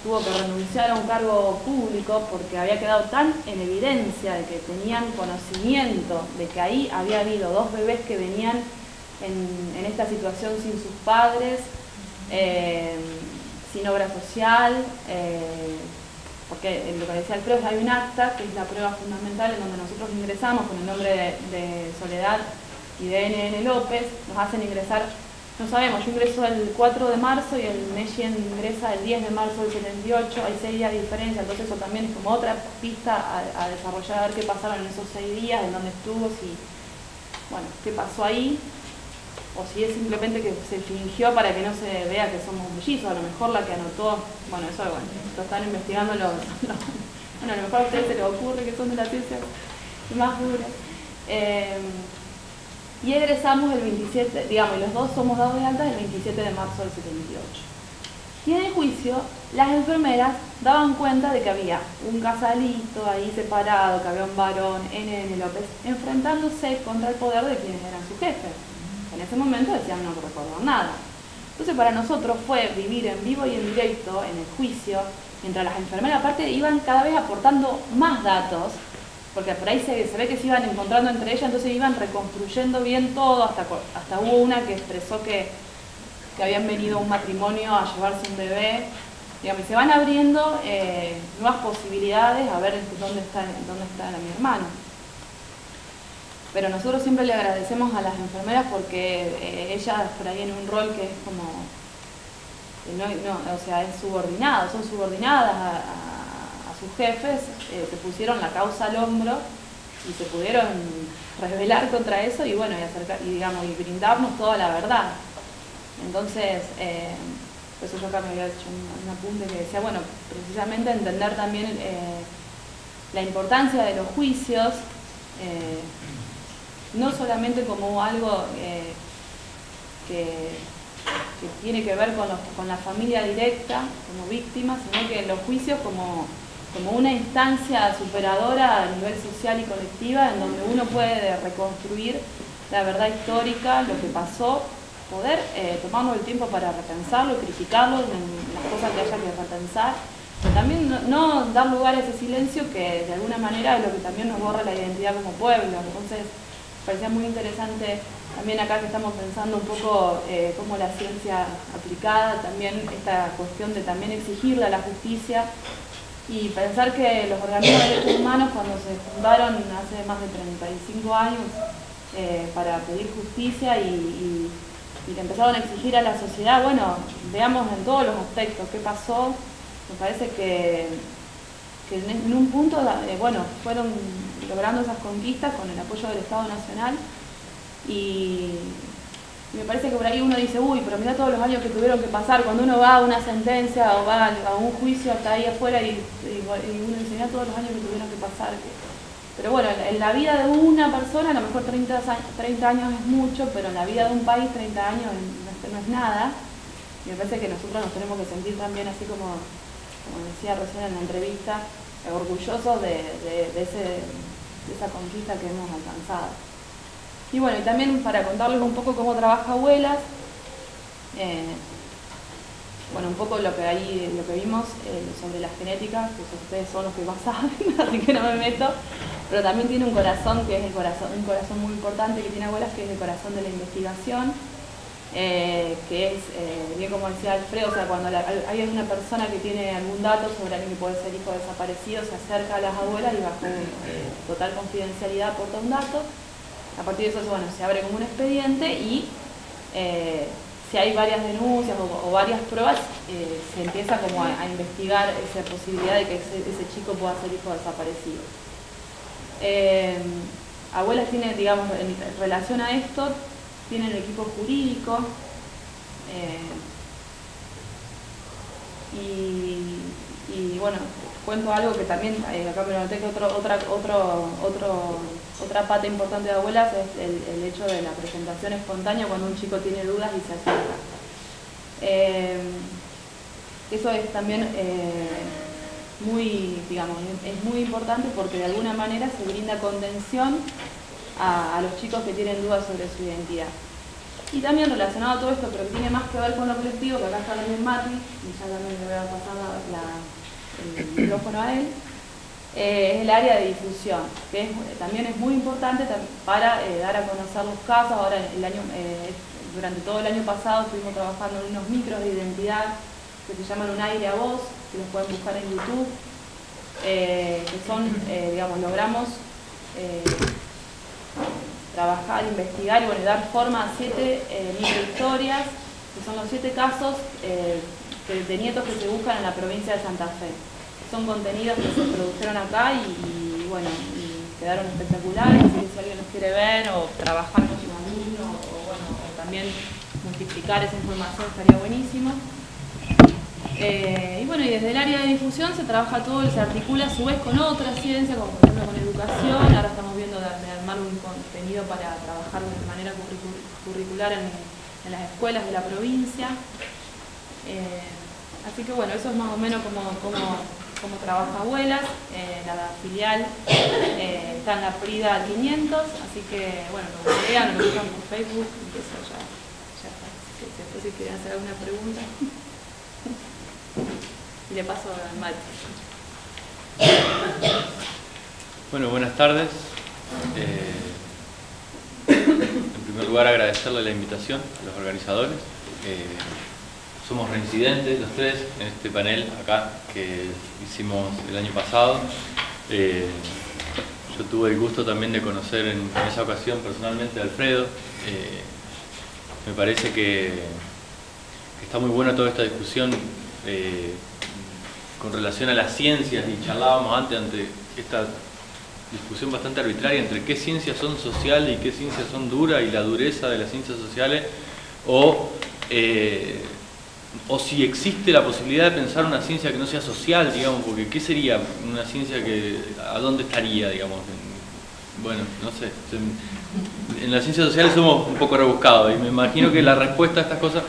tuvo que renunciar a un cargo público porque había quedado tan en evidencia de que tenían conocimiento de que ahí había habido 2 bebés que venían en esta situación sin sus padres, sin obra social, porque lo que decía Alfredo, hay un acta que es la prueba fundamental en donde nosotros ingresamos con el nombre de Soledad y de NN López, nos hacen ingresar. No sabemos, yo ingreso el 4 de marzo y el Messi ingresa el 10 de marzo del 78, hay 6 días de diferencia, entonces eso también es como otra pista a desarrollar, a ver qué pasaron en esos 6 días, en dónde estuvo, bueno, qué pasó ahí. o si es simplemente que se fingió para que no se vea que somos mellizos. A lo mejor la que anotó, bueno, eso lo están investigando bueno, a lo mejor a ustedes se les ocurre que son de la ciencia más dura. Y egresamos el 27, digamos, y los dos somos dados de alta el 27 de marzo del 78. Y en el juicio, las enfermeras daban cuenta de que había un Casalito ahí separado, que había un varón, N.N. López, enfrentándose contra el poder de quienes eran sus jefes. En ese momento decían no recordar nada. Entonces para nosotros fue vivir en vivo y en directo en el juicio, mientras las enfermeras aparte iban cada vez aportando más datos, porque por ahí se ve que se iban encontrando entre ellas, entonces iban reconstruyendo bien todo, hasta hubo una que expresó que habían venido a un matrimonio a llevarse un bebé. Digamos, se van abriendo nuevas posibilidades a ver dónde está mi hermano. Pero nosotros siempre le agradecemos a las enfermeras porque ellas por ahí en un rol que es como, o sea, es subordinado, son subordinadas a sus jefes, se pusieron la causa al hombro y se pudieron rebelar contra eso y bueno, y brindarnos toda la verdad. Entonces, por eso yo acá me había hecho un apunte que decía, bueno, precisamente entender también la importancia de los juicios, no solamente como algo que tiene que ver con la familia directa como víctima, sino que los juicios como una instancia superadora a nivel social y colectiva en donde uno puede reconstruir la verdad histórica, lo que pasó, poder tomarnos el tiempo para repensarlo, criticarlo en las cosas que haya que repensar, pero también no dar lugar a ese silencio que de alguna manera es lo que también nos borra la identidad como pueblo. Entonces parecía muy interesante también acá que estamos pensando un poco cómo la ciencia aplicada, también esta cuestión de también exigirle a la justicia y pensar que los organismos de derechos humanos cuando se fundaron hace más de 35 años para pedir justicia y que empezaron a exigir a la sociedad, bueno, veamos en todos los aspectos qué pasó. Me parece que en un punto, bueno, fueron logrando esas conquistas con el apoyo del Estado Nacional y me parece que por ahí uno dice, uy, pero mira todos los años que tuvieron que pasar, cuando uno va a una sentencia o va a un juicio hasta ahí afuera y uno dice, mira todos los años que tuvieron que pasar. Pero bueno, en la vida de una persona a lo mejor 30 años es mucho, pero en la vida de un país 30 años no es nada. Y me parece que nosotros nos tenemos que sentir también, así como decía recién en la entrevista, orgullosos de esa conquista que hemos alcanzado. Y bueno, y también para contarles un poco cómo trabaja Abuelas, bueno, un poco lo que vimos sobre la genética, que ustedes son los que más saben, así que no me meto, pero también tiene un corazón que es un corazón muy importante que tiene Abuelas, que es el corazón de la investigación, que es, bien como decía Alfredo, o sea, cuando hay una persona que tiene algún dato sobre alguien que puede ser hijo desaparecido, se acerca a las abuelas y bajo total confidencialidad aporta un dato. A partir de eso, bueno, se abre como un expediente y si hay varias denuncias o varias pruebas, se empieza como a investigar esa posibilidad de que ese chico pueda ser hijo desaparecido. Abuelas tiene, digamos, en relación a esto, tienen el equipo jurídico y bueno, cuento algo que también, acá me lo noté, que otra pata importante de Abuelas es el hecho de la presentación espontánea cuando un chico tiene dudas y se acerca. Eso es también es muy importante porque de alguna manera se brinda contención a los chicos que tienen dudas sobre su identidad. Y también relacionado a todo esto, pero que tiene más que ver con lo colectivo, que acá está también Mati, y ya también le voy a pasar el micrófono a él, es el área de difusión, que también es muy importante para dar a conocer los casos. Ahora, durante todo el año pasado estuvimos trabajando en unos micros de identidad que se llaman Un Aire a Voz, que los pueden buscar en YouTube, que son, digamos, logramos trabajar, investigar y bueno, dar forma a 7 microhistorias, que son los 7 casos de nietos que se buscan en la provincia de Santa Fe. Son contenidos que se produjeron acá y bueno, y quedaron espectaculares, así que si alguien los quiere ver o trabajar con su alumno o bueno, o también multiplicar esa información estaría buenísimo. Y bueno, y desde el área de difusión se trabaja todo, se articula a su vez con otras ciencias, como por ejemplo con educación. Ahora estamos viendo de armar un contenido para trabajar de manera curricular en las escuelas de la provincia. Así que bueno, eso es más o menos como trabaja Abuelas. La filial está en la Prida 500, así que bueno, nos googlean, nos buscan por Facebook y eso ya está. Así que después si quieren hacer alguna pregunta. Y le paso al Mati. Bueno, buenas tardes. En primer lugar, agradecerle la invitación a los organizadores. Somos reincidentes los tres en este panel acá que hicimos el año pasado. Yo tuve el gusto también de conocer en esa ocasión personalmente a Alfredo. Me parece que está muy buena toda esta discusión con relación a las ciencias, y charlábamos antes ante esta discusión bastante arbitraria entre qué ciencias son sociales y qué ciencias son duras, y la dureza de las ciencias sociales, o si existe la posibilidad de pensar una ciencia que no sea social, digamos, porque ¿qué sería una ciencia a dónde estaría, digamos? Bueno, no sé. En las ciencias sociales somos un poco rebuscados, y me imagino que la respuesta a estas cosas...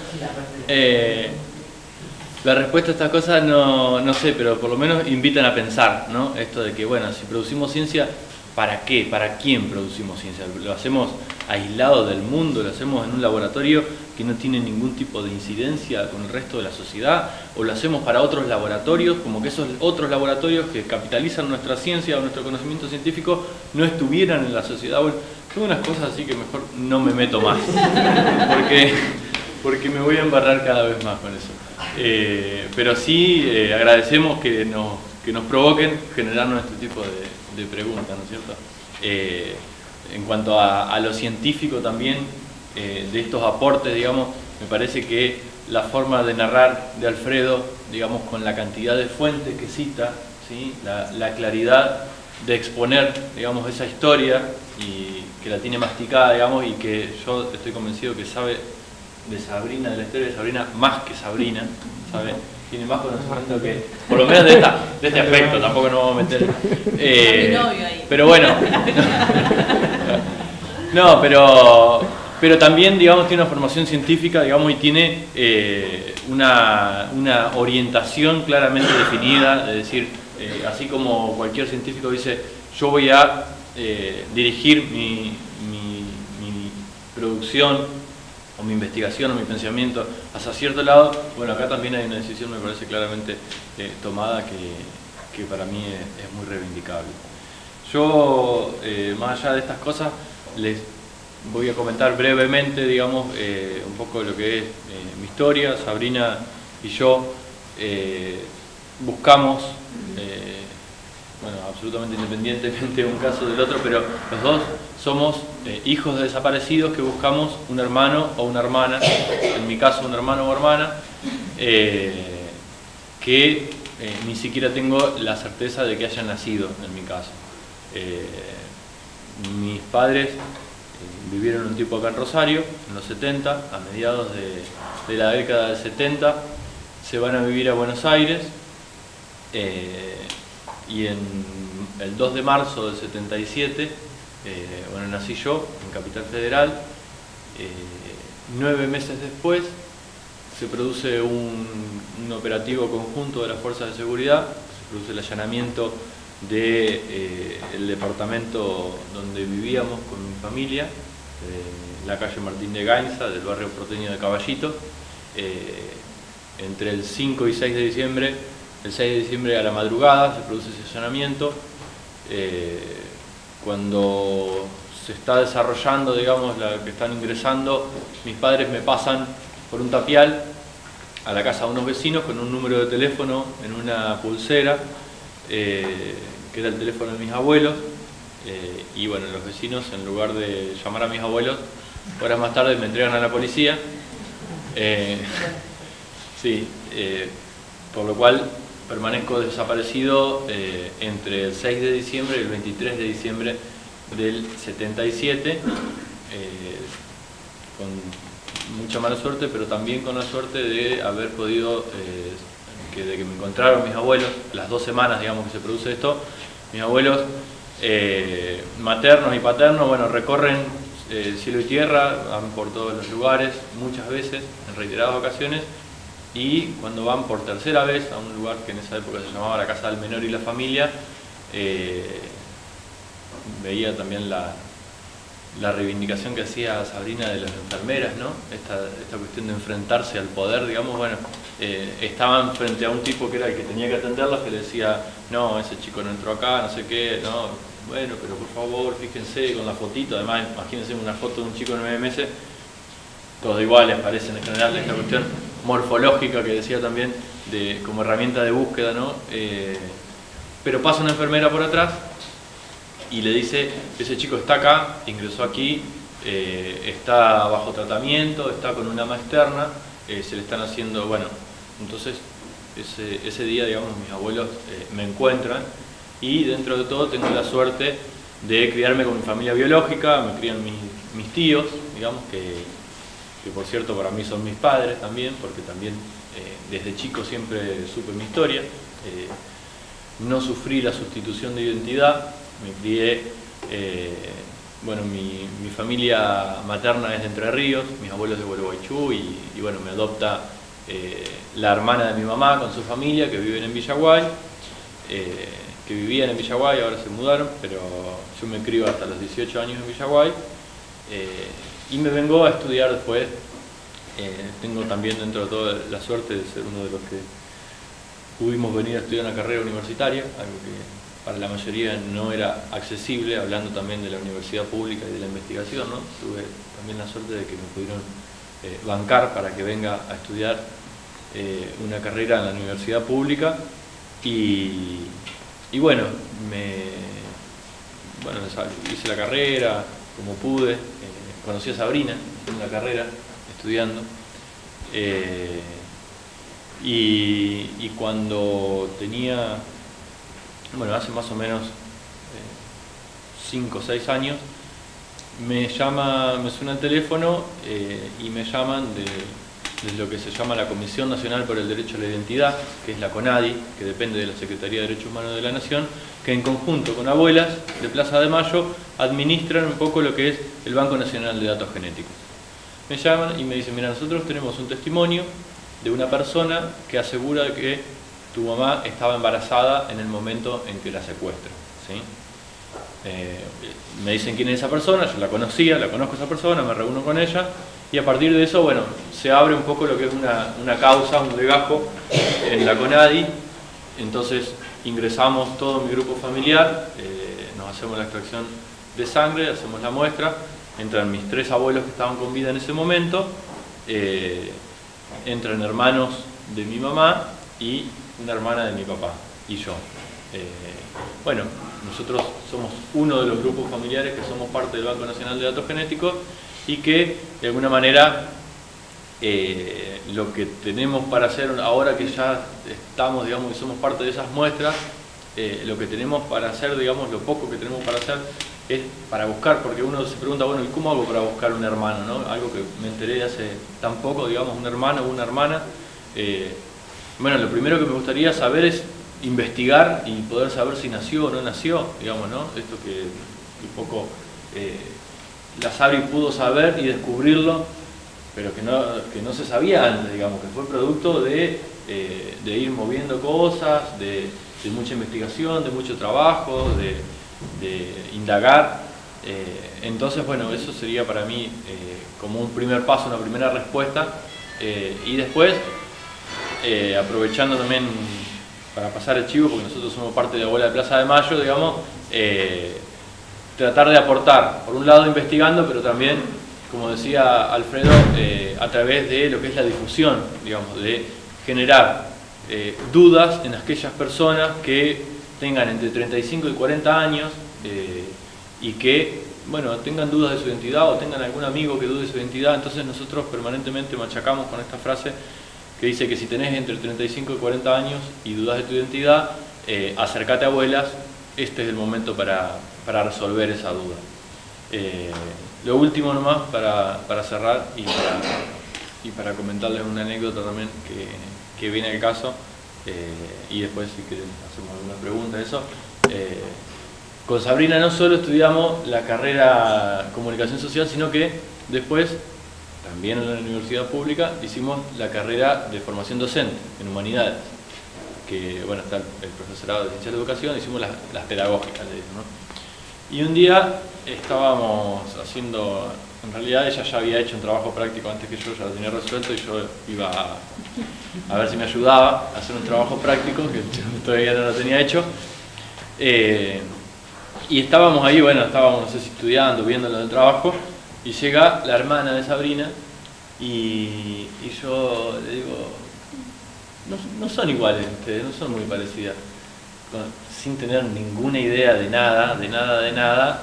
La respuesta a estas cosas no sé, pero por lo menos invitan a pensar, ¿no? Esto de que, bueno, si producimos ciencia, ¿para qué? ¿Para quién producimos ciencia? ¿Lo hacemos aislado del mundo? ¿Lo hacemos en un laboratorio que no tiene ningún tipo de incidencia con el resto de la sociedad? ¿O lo hacemos para otros laboratorios, como que esos otros laboratorios que capitalizan nuestra ciencia o nuestro conocimiento científico no estuvieran en la sociedad? Bueno, son unas cosas así que mejor no me meto más, porque me voy a embarrar cada vez más con eso. Pero sí agradecemos que nos provoquen generarnos este tipo de preguntas, ¿no es cierto? En cuanto a lo científico también, de estos aportes, digamos, me parece que la forma de narrar de Alfredo, digamos, con la cantidad de fuentes que cita, ¿sí? La claridad de exponer, digamos, esa historia, y que la tiene masticada, digamos, y que yo estoy convencido que sabe de Sabrina, de la historia de Sabrina, más que Sabrina, ¿sabe? Tiene más conocimiento que, por lo menos de este aspecto, tampoco nos vamos a meter. Mi novio ahí. Pero bueno, no, pero también, digamos, tiene una formación científica, digamos, y tiene una orientación claramente definida, es decir, así como cualquier científico dice, yo voy a dirigir mi producción, o mi investigación, o mi pensamiento hacia cierto lado. Bueno, acá también hay una decisión, me parece claramente tomada, que para mí es muy reivindicable. Yo, más allá de estas cosas, les voy a comentar brevemente, digamos, un poco lo que es mi historia. Sabrina y yo buscamos, bueno, absolutamente independientemente un caso del otro, pero los dos somos hijos de desaparecidos que buscamos un hermano o una hermana, en mi caso un hermano o hermana, que ni siquiera tengo la certeza de que hayan nacido, en mi caso. Mis padres vivieron un tiempo acá en Rosario, en los 70, a mediados de la década del 70, se van a vivir a Buenos Aires, y en el 2 de marzo del 77, bueno, nací yo en Capital Federal. 9 meses después se produce un operativo conjunto de las fuerzas de seguridad, se produce el allanamiento del departamento donde vivíamos con mi familia, la calle Martín de Gainza, del barrio porteño de Caballito, entre el 5 y 6 de diciembre. El 6 de diciembre a la madrugada se produce ese allanamiento. Cuando se está desarrollando, digamos, que están ingresando, mis padres me pasan por un tapial a la casa de unos vecinos con un número de teléfono en una pulsera, que era el teléfono de mis abuelos, y bueno, los vecinos, en lugar de llamar a mis abuelos, horas más tarde me entregan a la policía. Sí, por lo cual permanezco desaparecido entre el 6 de diciembre y el 23 de diciembre del 77, con mucha mala suerte, pero también con la suerte de haber podido, que de que me encontraron mis abuelos, las 2 semanas, digamos, que se produce esto, mis abuelos maternos y paternos, bueno, recorren cielo y tierra, van por todos los lugares, muchas veces, en reiteradas ocasiones, y cuando van por tercera vez a un lugar que en esa época se llamaba la Casa del Menor y la Familia, veía también la reivindicación que hacía Sabrina de las enfermeras, ¿no? Esta cuestión de enfrentarse al poder, digamos, bueno, estaban frente a un tipo que era el que tenía que atenderlas, que le decía, no, ese chico no entró acá, no sé qué, no, bueno, pero por favor, fíjense con la fotito, además, imagínense una foto de un chico de 9 meses, todos iguales parecen en general, esta cuestión morfológica que decía también, como herramienta de búsqueda, ¿no? Pero pasa una enfermera por atrás y le dice, ese chico está acá, ingresó aquí, está bajo tratamiento, está con una externa, se le están haciendo, bueno, entonces ese día, digamos, mis abuelos me encuentran y dentro de todo tengo la suerte de criarme con mi familia biológica, me crían mis tíos, digamos, que por cierto para mí son mis padres también, porque también desde chico siempre supe mi historia, no sufrí la sustitución de identidad, me crié, bueno, mi familia materna es de Entre Ríos, mis abuelos de Gualeguaychú y bueno, me adopta la hermana de mi mamá con su familia que viven en Villaguay, que vivían en Villaguay, ahora se mudaron, pero yo me crio hasta los 18 años en Villaguay y me vengo a estudiar después. Tengo también dentro de todo la suerte de ser uno de los que pudimos venir a estudiar una carrera universitaria, algo que para la mayoría no era accesible, hablando también de la universidad pública y de la investigación, ¿no? Tuve también la suerte de que me pudieron bancar para que venga a estudiar una carrera en la universidad pública y bueno, hice la carrera como pude, conocí a Sabrina en la carrera, estudiando, y cuando tenía, bueno, hace más o menos 5 o 6 años, me suena el teléfono y me llaman de lo que se llama la Comisión Nacional por el Derecho a la Identidad, que es la CONADI, que depende de la Secretaría de Derechos Humanos de la Nación, que en conjunto con Abuelas de Plaza de Mayo administran un poco lo que es el Banco Nacional de Datos Genéticos. Me llaman y me dicen, mira, nosotros tenemos un testimonio de una persona que asegura que tu mamá estaba embarazada en el momento en que la secuestran, ¿sí? Me dicen quién es esa persona, yo la conozco a esa persona, me reúno con ella y a partir de eso, bueno, se abre un poco lo que es una causa, un legajo en la CONADI. Entonces ingresamos todo mi grupo familiar, nos hacemos la extracción de sangre, hacemos la muestra, entran mis 3 abuelos que estaban con vida en ese momento, entran hermanos de mi mamá y una hermana de mi papá y yo. Bueno, nosotros somos uno de los grupos familiares que somos parte del Banco Nacional de Datos Genéticos y que de alguna manera lo que tenemos para hacer ahora que ya estamos, digamos, y somos parte de esas muestras, lo que tenemos para hacer, digamos, lo poco que tenemos para hacer es para buscar, porque uno se pregunta, bueno, ¿y cómo hago para buscar un hermano, no? Algo que me enteré hace tan poco, digamos, un hermano o una hermana. Bueno, lo primero que me gustaría saber es investigar y poder saber si nació o no nació, digamos, ¿no? Esto que un poco la Sabri pudo saber y descubrirlo, pero que no se sabía antes, digamos, que fue producto de ir moviendo cosas, de mucha investigación, de mucho trabajo, de indagar. Entonces, bueno, eso sería para mí como un primer paso, una primera respuesta, y después, aprovechando también para pasar el chivo, porque nosotros somos parte de Abuela de Plaza de Mayo, digamos, tratar de aportar, por un lado investigando, pero también, como decía Alfredo, a través de lo que es la difusión, digamos, de generar dudas en aquellas personas que tengan entre 35 y 40 años y que, bueno, tengan dudas de su identidad o tengan algún amigo que dude de su identidad. Entonces nosotros permanentemente machacamos con esta frase que dice que si tenés entre 35 y 40 años y dudas de tu identidad, acércate a Abuelas, este es el momento para resolver esa duda. Lo último nomás para cerrar y para y para comentarles una anécdota también que viene al caso, y después si quieren hacemos alguna pregunta de eso. Con Sabrina no solo estudiamos la carrera Comunicación Social, sino que después, también en la universidad pública, hicimos la carrera de formación docente en Humanidades, que bueno, está el profesorado de Ciencia de la Educación, hicimos las pedagógicas de eso, ¿no? Y un día estábamos haciendo, en realidad ella ya había hecho un trabajo práctico antes que yo, ya lo tenía resuelto, y yo iba a ver si me ayudaba a hacer un trabajo práctico, que todavía no lo tenía hecho. Y estábamos ahí, bueno, estábamos, no sé si estudiando, viendo lo del trabajo, y llega la hermana de Sabrina, y yo le digo, no son iguales ustedes, no son muy parecidas, sin tener ninguna idea de nada,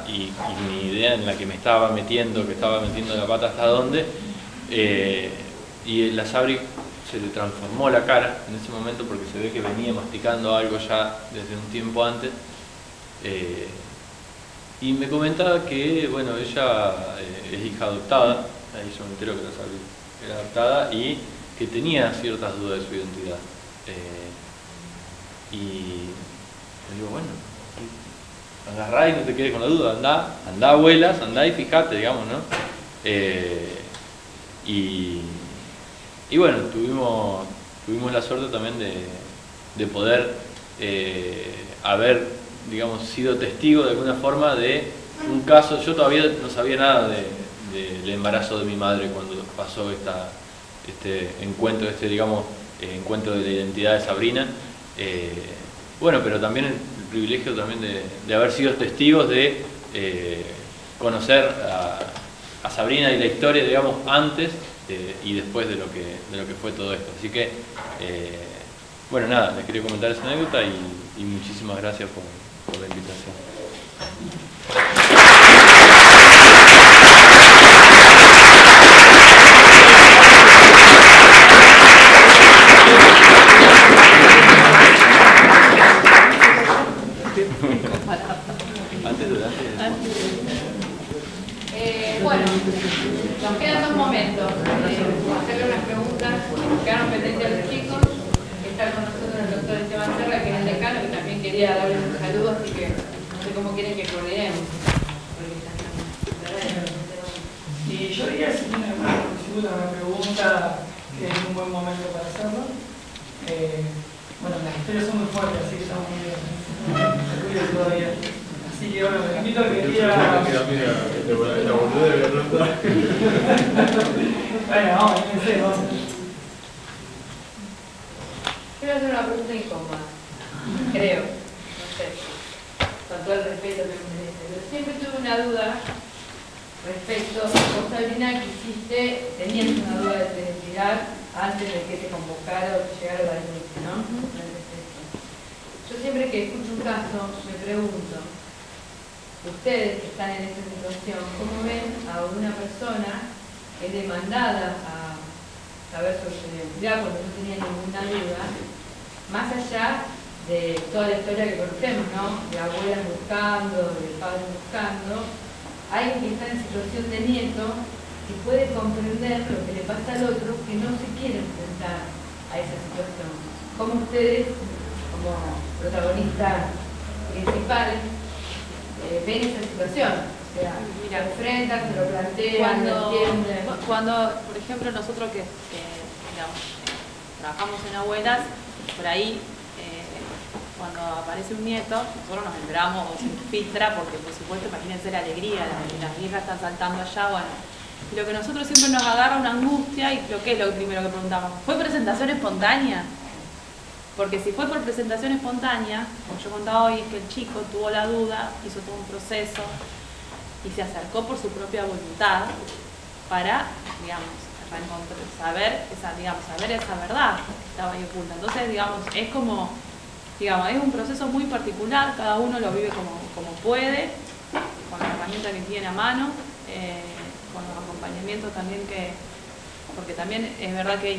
y ni idea en la que me estaba metiendo, la pata hasta dónde, y la Sabri se le transformó la cara en ese momento porque se ve que venía masticando algo ya desde un tiempo antes. Y me comentaba que, bueno, ella es hija adoptada, ahí yo me entero que la Sabri era adoptada y que tenía ciertas dudas de su identidad. Y le digo, bueno, agarrá y no te quedes con la duda, andá abuelas, andá y fijate, digamos, ¿no? Y bueno, tuvimos la suerte también de poder haber, digamos, sido testigo de alguna forma de un caso. Yo todavía no sabía nada del embarazo de mi madre cuando pasó este encuentro, digamos, encuentro de la identidad de Sabrina. Bueno, pero también el privilegio también de haber sido testigos de conocer a Sabrina y la historia, digamos, antes y después de lo que fue todo esto. Así que, bueno, nada, les quería comentar esa anécdota y muchísimas gracias por la invitación. Bueno, nos quedan 2 momentos. Hacerle unas preguntas que quedaron pendientes a los chicos. Está con nosotros el doctor Esteban Serra, que es el decano, que también quería darle un saludo, así que no sé cómo quieren que coordinemos. Y yo diría, si tienen alguna pregunta, que es un buen momento para hacerlo. Bueno, las historias son muy fuertes, así que estamos muy bien todavía. Así que bueno, les invito a que quieran... Bueno, vamos, vamos. Quiero hacer una pregunta incómoda, creo, no sé, con todo el respeto que me merece, pero siempre tuve una duda respecto a vos, Sabrina, que hiciste, tenías una duda de tu identidad antes de que te convocara o te llegara la denuncia, ¿no? Yo siempre que escucho un caso me pregunto, ustedes que están en esta situación, ¿cómo ven a una persona que es demandada a saber sobre su identidad cuando no tenía ninguna duda, más allá de toda la historia que conocemos, ¿no? De abuelas buscando, de padres buscando, alguien que está en situación de nieto que puede comprender lo que le pasa al otro que no se quiere enfrentar a esa situación. ¿Cómo ustedes, como protagonistas principales, ven esa situación? O sea, se enfrentan, se lo plantean, lo entienden. Cuando, por ejemplo, nosotros que digamos, trabajamos en abuelas, por ahí, cuando aparece un nieto, nosotros nos enteramos o se filtra, porque por supuesto, imagínense la alegría, las viejas están saltando allá, bueno. Y lo que nosotros siempre nos agarra una angustia, y lo que es lo primero que preguntamos, ¿fue presentación espontánea? Porque si fue por presentación espontánea, como yo contaba hoy, es que el chico tuvo la duda, hizo todo un proceso y se acercó por su propia voluntad para, digamos, saber esa verdad que estaba ahí oculta. Entonces, digamos, es como, digamos, es un proceso muy particular, cada uno lo vive como puede, con la herramienta que tiene a mano, con los acompañamientos también porque también es verdad que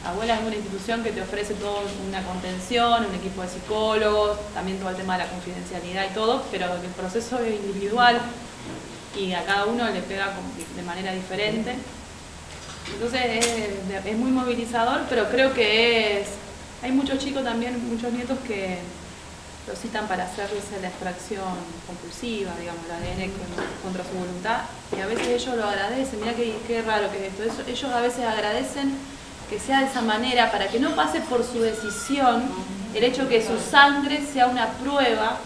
Abuela es una institución que te ofrece toda una contención, un equipo de psicólogos, también todo el tema de la confidencialidad y todo, pero el proceso es individual y a cada uno le pega de manera diferente. Entonces es muy movilizador, pero creo que hay muchos chicos también, muchos nietos que lo citan para hacerse la extracción compulsiva, digamos, el ADN contra su voluntad, y a veces ellos lo agradecen. Mirá qué raro que es esto. Ellos a veces agradecen que sea de esa manera, para que no pase por su decisión el hecho que su sangre sea una prueba,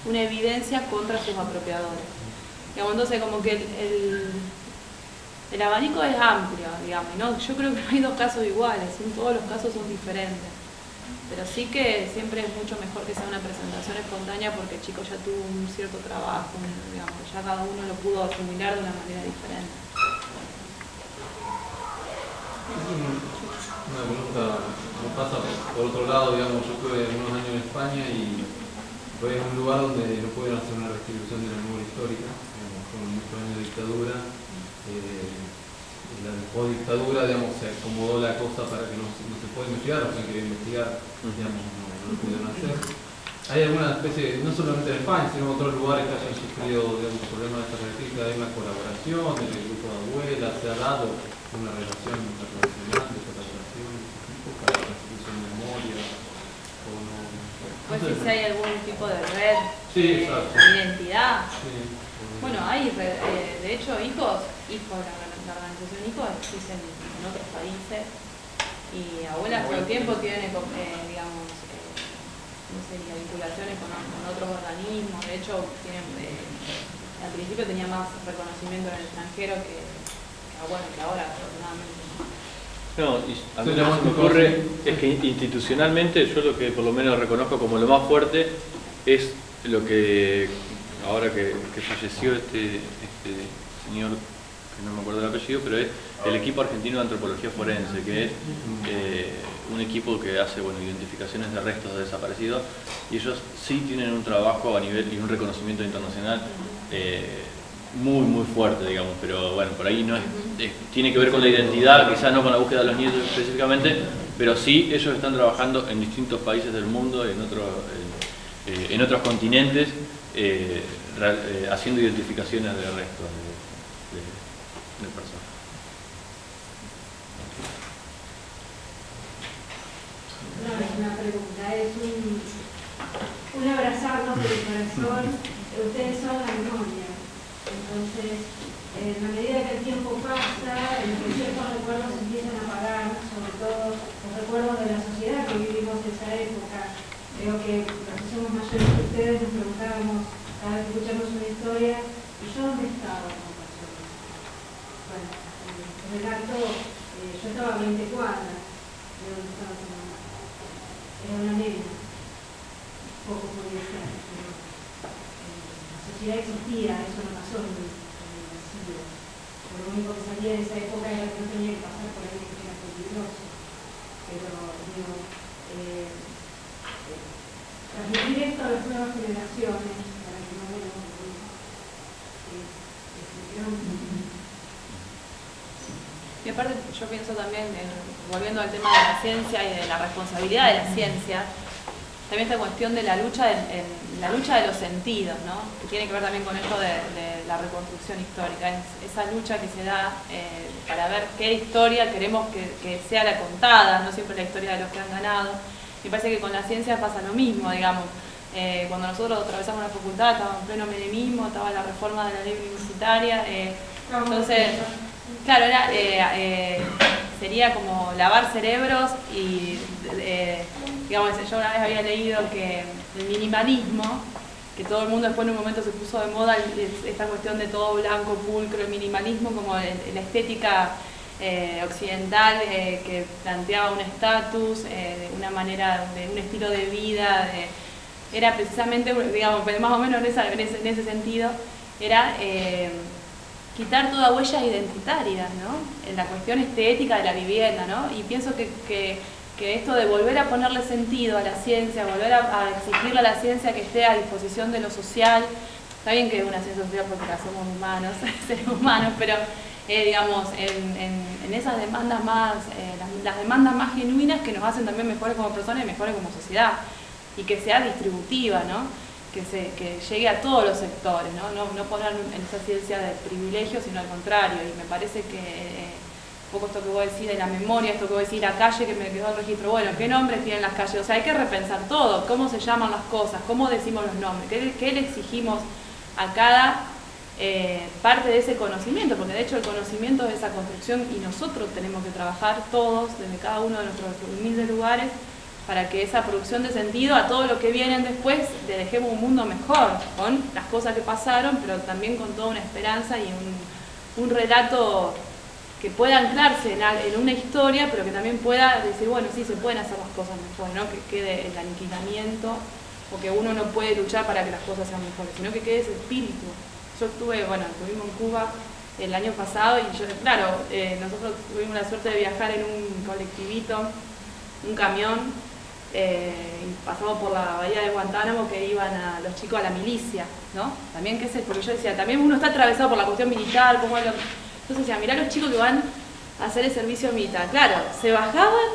una evidencia contra sus apropiadores. Digamos, entonces como que el abanico es amplio, digamos, ¿no? Yo creo que no hay dos casos iguales, todos los casos son diferentes. Pero sí que siempre es mucho mejor que sea una presentación espontánea, porque el chico ya tuvo un cierto trabajo, digamos, ya cada uno lo pudo asimilar de una manera diferente. Una pregunta, me pasa por otro lado, digamos, yo estuve unos años en España y fue en un lugar donde no pudieron hacer una restitución de la memoria histórica, digamos, con muchos años de dictadura. La post-dictadura, digamos, se acomodó la cosa para que no se pueda investigar, o sea, que investigar, digamos, no lo pudieron hacer. Hay alguna especie, no solamente en España, sino en otros lugares que hayan sufrido, digamos, problemas de esta característica, hay una colaboración entre el grupo de abuelas, se ha dado una relación internacional de colaboración para la restitución de memoria, o no. Pues si hay algún tipo de red, sí, exacto, de identidad. Sí. Bueno, hay, de hecho, la organización ICO existe en otros países, y Abuelas todo el tiempo tiene, digamos, no sé, vinculaciones con otros organismos. De hecho, al principio tenía más reconocimiento en el extranjero que ahora, afortunadamente. No, y a mí lo que me ocurre es que institucionalmente yo lo que por lo menos reconozco como lo más fuerte es lo que, ahora que falleció este señor, que no me acuerdo del apellido, pero es el equipo argentino de antropología forense, que es un equipo que hace identificaciones de restos de desaparecidos, y ellos sí tienen un trabajo a nivel y un reconocimiento internacional muy fuerte, digamos, pero bueno, por ahí no tiene que ver con la identidad, quizás no con la búsqueda de los nietos específicamente, pero sí ellos están trabajando en distintos países del mundo, en otros continentes, haciendo identificaciones de restos de personas. Una pregunta, es un abrazarnos del corazón. Ustedes son la memoria, entonces en la medida que el tiempo pasa, ciertos recuerdos empiezan a apagar, sobre todo los recuerdos de la sociedad que vivimos en esa época. Creo que los que somos mayores que ustedes nos preguntábamos cada vez que escuchamos una historia, ¿y yo dónde estaba como persona? Bueno, el relato, yo estaba a 20 cuadras de donde estaba mi mamá. Era una nena, poco podía ser, pero la sociedad existía, eso no pasó en el vacío. Lo único que salía de esa época era que no tenía que pasar por ahí que era peligroso. Pero, digo, transmitir esto a las nuevas generaciones, para que no vean Y aparte yo pienso también, volviendo al tema de la ciencia y de la responsabilidad de la ciencia, también esta cuestión de la lucha de los sentidos, ¿no? Que tiene que ver también con esto de la reconstrucción histórica, es esa lucha que se da para ver qué historia queremos que sea la contada, no siempre la historia de los que han ganado. Me parece que con la ciencia pasa lo mismo, digamos. Cuando nosotros atravesamos la facultad estaba en pleno menemismo, estaba la reforma de la ley universitaria, entonces, claro, sería como lavar cerebros y, digamos, yo una vez había leído que el minimalismo, que todo el mundo después en un momento se puso de moda esta cuestión de todo blanco, pulcro, el minimalismo como la estética occidental que planteaba un estatus, una manera, de un estilo de vida, era precisamente, digamos, más o menos en ese sentido, era quitar toda huella identitaria, ¿no? En la cuestión estética de la vivienda, ¿no? Y pienso que esto de volver a ponerle sentido a la ciencia, volver a exigirle a la ciencia que esté a disposición de lo social, está bien que es una ciencia social porque somos humanos, seres humanos, pero digamos, en esas demandas más, las demandas más genuinas que nos hacen también mejores como personas y mejores como sociedad, y que sea distributiva, ¿no? Que llegue a todos los sectores, ¿no? No poner en esa ciencia de privilegio, sino al contrario, y me parece que poco esto que vos decís de la memoria, esto que vos decís, la calle que me quedó el registro, bueno, ¿qué nombres tienen las calles? O sea, hay que repensar todo, cómo se llaman las cosas, cómo decimos los nombres, qué le exigimos a cada parte de ese conocimiento, porque de hecho el conocimiento es esa construcción y nosotros tenemos que trabajar todos, desde cada uno de nuestros humildes lugares, para que esa producción de sentido a todo lo que vienen después le dejemos un mundo mejor, con las cosas que pasaron, pero también con toda una esperanza y un relato que pueda anclarse en una historia, pero que también pueda decir, bueno, sí, se pueden hacer las cosas mejor, no que quede el aniquilamiento, o que uno no puede luchar para que las cosas sean mejores, sino que quede ese espíritu. Yo estuvimos en Cuba el año pasado y yo, claro, nosotros tuvimos la suerte de viajar en un colectivito, un camión, y pasamos por la bahía de Guantánamo, que iban a los chicos a la milicia, ¿no? También, ¿qué es eso? Porque yo decía, también uno está atravesado por la cuestión militar, como entonces decía, mirá los chicos que van a hacer el servicio militar. Claro, se bajaban,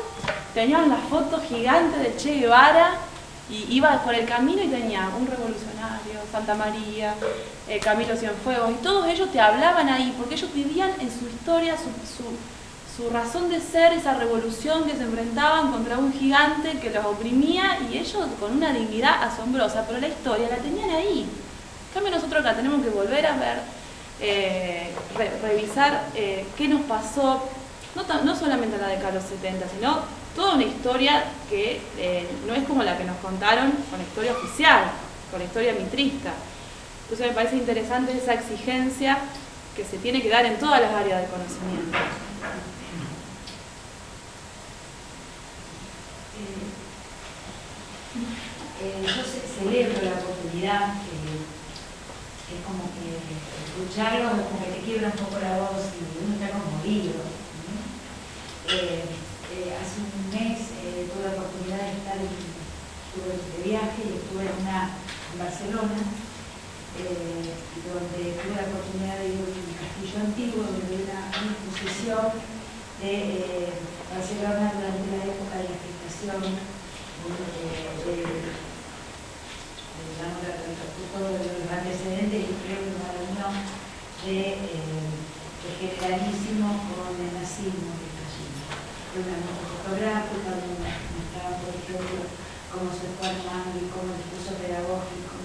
tenían la foto gigante de Che Guevara, y iba por el camino y tenía un revolucionario, Santa María, Camilo Cienfuegos, y todos ellos te hablaban ahí, porque ellos vivían en su historia, su razón de ser, esa revolución que se enfrentaban contra un gigante que los oprimía, y ellos con una dignidad asombrosa, pero la historia la tenían ahí. En cambio nosotros acá tenemos que volver a ver, revisar qué nos pasó, no solamente en la década de los 70, sino toda una historia que no es como la que nos contaron con la historia oficial, con la historia mitrista. Entonces me parece interesante esa exigencia que se tiene que dar en todas las áreas del conocimiento. Yo celebro la oportunidad, que es como que escucharlo, como que te quiebra un poco la voz y uno está conmovido, ¿no? Hace un mes tuve la oportunidad de estar estuve de viaje y estuve en Barcelona, donde tuve la oportunidad de ir a un castillo antiguo, donde hay una exposición de Barcelona durante la época de la gestación todos los antecedentes y creo que una reunión de generalísimo con el nazismo que está allí. Una nota fotográfica donde mostraba, por ejemplo, cómo se fue armando y cómo el discurso pedagógico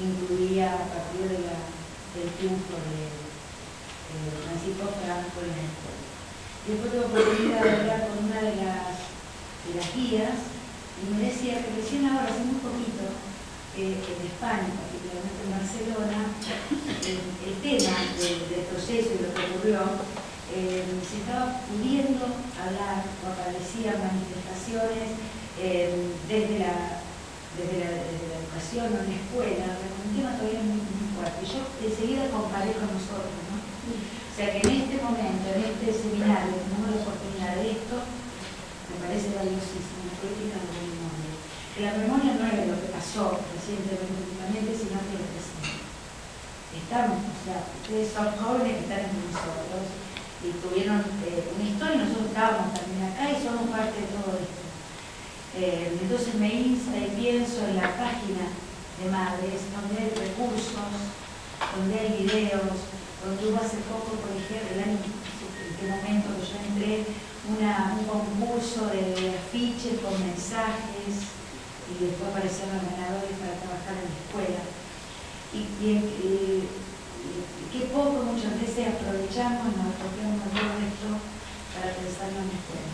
incluía a partir del triunfo de Francisco Franco en la escuela. Y después tuve oportunidad de hablar con una de las guías y me decía que recién ahora, hace muy poquito, en España, particularmente en Barcelona, el tema del proceso y lo que ocurrió, se estaba pudiendo hablar o aparecían manifestaciones desde la educación o en la escuela, un tema todavía muy, muy fuerte. Yo enseguida comparé con nosotros, ¿no? O sea que en este momento, en este seminario, tenemos la oportunidad de esto, me parece valiosísimo, la política de la memoria. Que la memoria no era lo que pasó recientemente, últimamente, sino que lo presente. Estamos, o sea, ustedes son jóvenes que están entre nosotros y tuvieron una historia y nosotros estábamos también acá y somos parte de todo esto. Entonces me insta y pienso en la página de Madres, donde hay recursos, donde hay videos, donde hubo hace poco, por ejemplo, en qué momento que yo entré, un concurso de afiches con mensajes, y después aparecieron los ganadores para trabajar en la escuela. Y qué poco muchas veces aprovechamos, nos apropiamos de todo esto para pensarlo en la escuela.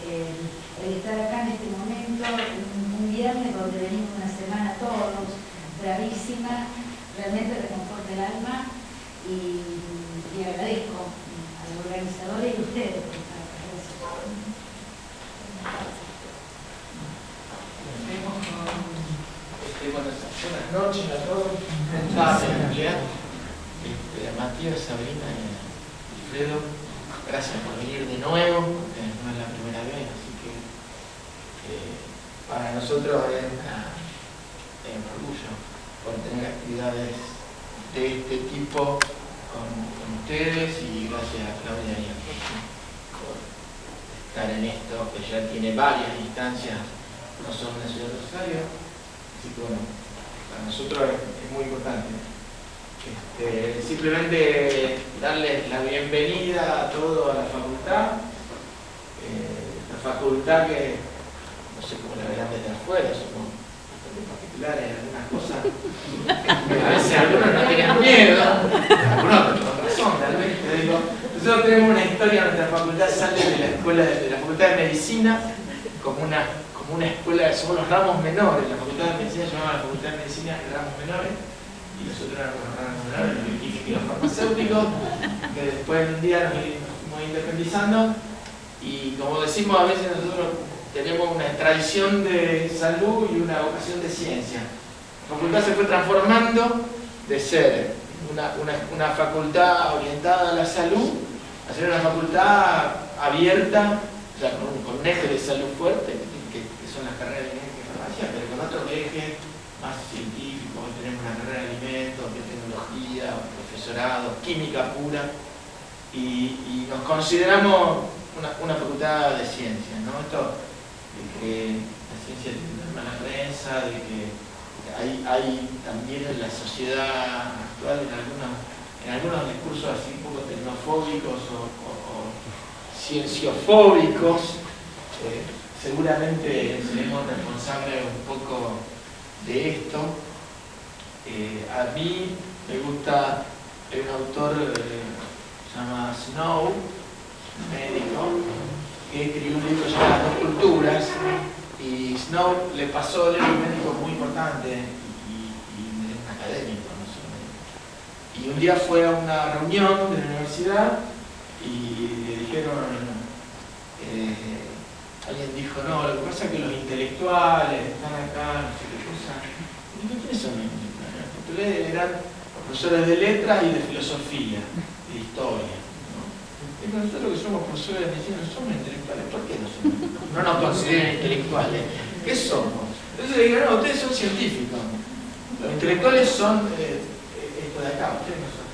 El estar acá en este momento, un viernes donde venimos una semana todos, bravísima, realmente reconforta el alma y agradezco a los organizadores y a ustedes por estar acá. Buenas noches a todos. En realidad, Matías, Sabrina y Alfredo, gracias por venir de nuevo, no es la primera vez, así que para nosotros es un orgullo por tener actividades de este tipo con ustedes, y gracias a Claudia y a Jorge por estar en esto, que ya tiene varias instancias, no solo en la ciudad de Rosario. Así que bueno, para nosotros es muy importante Simplemente darles la bienvenida a todo a la facultad. La facultad que, no sé cómo la verán desde afuera, somos bastante particulares en algunas cosas. A veces algunos no tienen miedo, algunos con razón, realmente. Digo, nosotros tenemos una historia, nuestra facultad sale de la escuela de la Facultad de Medicina como una escuela, somos los ramos menores. La Facultad de Medicina se llamaba la Facultad de Medicina de ramos menores, y nosotros éramos los ramos menores, los farmacéuticos, que después en un día nos fuimos independizando, y como decimos, a veces nosotros tenemos una tradición de salud y una vocación de ciencia. La facultad se fue transformando de ser una facultad orientada a la salud a ser una facultad abierta, o sea, con un eje de salud fuerte, que son las carreras de ingeniería y farmacia, pero con otro eje más científico. Hoy tenemos una carrera de alimentos, biotecnología, profesorado, química pura, y nos consideramos una facultad de ciencias, ¿no? Esto de que la ciencia tiene una mala prensa, de que hay también en la sociedad actual, en algunos discursos así un poco tecnofóbicos o cienciofóbicos, seguramente seremos responsables un poco de esto. A mí me gusta un autor se llama Snow, médico, que escribió un libro llamado Las dos culturas, y Snow le pasó, él era un médico muy importante y un académico, no solo médico. Y un día fue a una reunión de la universidad y le dijeron, alguien dijo, no, lo que pasa es que los intelectuales están acá, no sé qué cosa. Y dijo, ¿quiénes son los intelectuales? Los intelectuales eran profesores de letras y de filosofía, de historia. Digo, nosotros que somos profesores de medicina no somos intelectuales. ¿Por qué no somos? No nos consideran intelectuales. ¿Qué somos? Entonces le digo, no, ustedes son científicos. Los intelectuales son esto de acá, ustedes no son.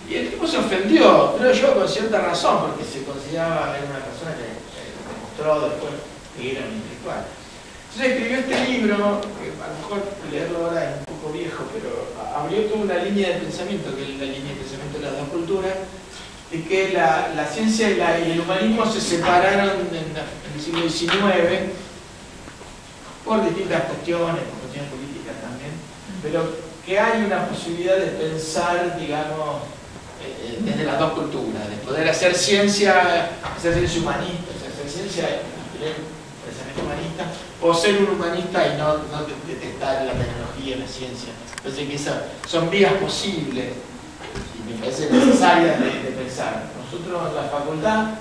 Y el tipo se ofendió, creo yo, con cierta razón, porque se consideraba era una persona que demostró después que era un intelectual. Entonces escribió este libro, que a lo mejor leerlo ahora es un poco viejo, pero abrió toda una línea de pensamiento, que es la línea de pensamiento de las dos culturas, de que la ciencia y el humanismo se separaron en el siglo XIX por distintas cuestiones, por cuestiones políticas también, pero que hay una posibilidad de pensar, digamos, desde las dos culturas, de poder hacer ciencia humanista, hacer ciencia y tener un pensamiento humanista, o ser un humanista y no detestar la tecnología, la ciencia. Entonces que esas son vías posibles y me parece necesaria de pensar. Nosotros en la facultad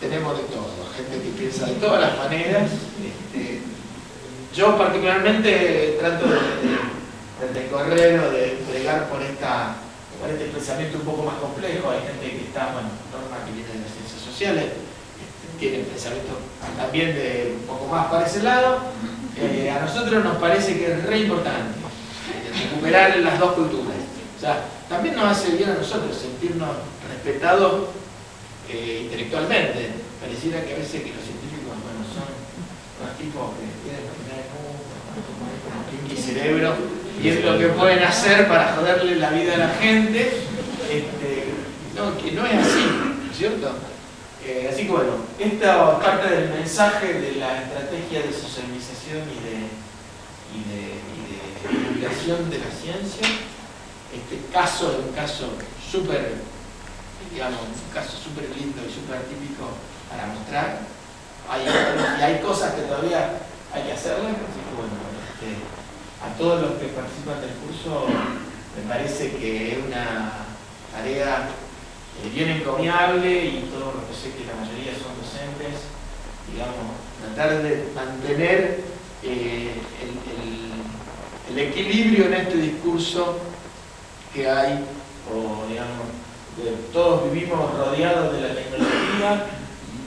tenemos de todo, gente que piensa de todas las maneras. Yo particularmente trato de recorrer o de entregar por este pensamiento un poco más complejo. Hay gente que está, bueno, Norma, que viene de las ciencias sociales, tiene pensamiento también de un poco más para ese lado. A nosotros nos parece que es re importante recuperar las dos culturas. O sea, también nos hace bien a nosotros sentirnos respetados intelectualmente. Pareciera que a veces que los científicos, bueno, son unos tipos que tienen que terminar el mundo, como Pinky Cerebro, y es lo que pueden hacer para joderle la vida a la gente, no, que no es así, ¿no es cierto? Así que bueno, esta parte del mensaje de la estrategia de socialización y de divulgación de la ciencia. Este caso es un caso súper, digamos, un caso súper lindo y súper típico para mostrar. Hay cosas que todavía hay que hacerlas, así que bueno, a todos los que participan del curso me parece que es una tarea bien encomiable, y todos los que sé que la mayoría son docentes, digamos, tratar de mantener el equilibrio en este discurso que hay, o digamos, todos vivimos rodeados de la tecnología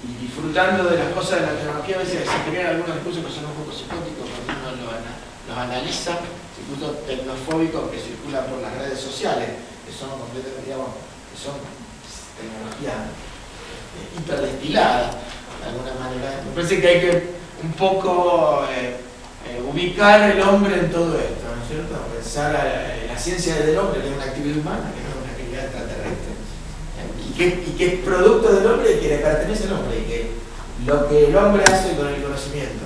y disfrutando de las cosas de la tecnología. A veces se crean algunos discursos que son un poco psicóticos cuando uno los analiza, discursos tecnofóbicos que circulan por las redes sociales, que son completamente, digamos, que son tecnología hiperdestilada de alguna manera. Me parece que hay que un poco ubicar el hombre en todo esto, ¿no es cierto? Pensar el la ciencia del hombre, que es una actividad humana, que no es una actividad extraterrestre, y que es producto del hombre y que le pertenece al hombre, y que lo que el hombre hace con el conocimiento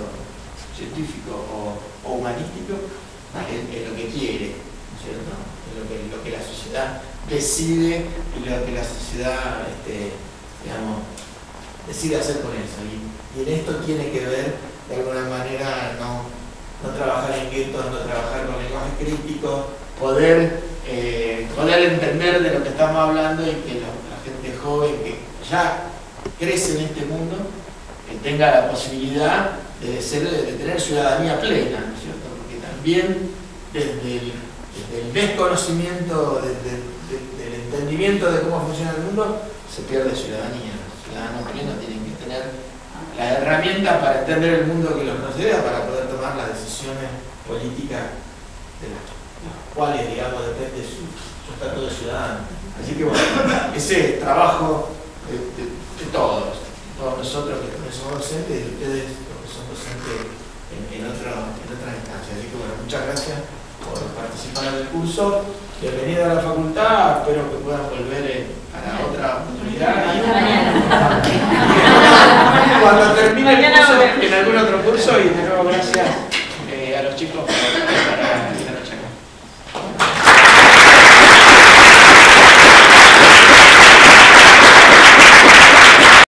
científico o humanístico es lo que quiere, ¿no es cierto? Es lo que la sociedad decide y lo que la sociedad digamos, decide hacer con eso. Y en esto tiene que ver, de alguna manera, no trabajar en guetos, no trabajar con lenguaje crítico, poder entender de lo que estamos hablando y que la gente joven que ya crece en este mundo tenga la posibilidad de tener ciudadanía plena, ¿no es cierto? Porque también desde el desconocimiento, desde el entendimiento de cómo funciona el mundo, se pierde ciudadanía. Los ciudadanos plenos tienen que tener la herramienta para entender el mundo que los rodea, para poder tomar las decisiones políticas de las cuales, digamos, depende su estatus de ciudadano. Así que bueno, ese trabajo de todos nosotros que también somos docentes, y ustedes los que son docentes en otras instancias. Así que bueno, muchas gracias por participar en el curso. Bienvenida a la facultad, espero que puedan volver a la otra oportunidad.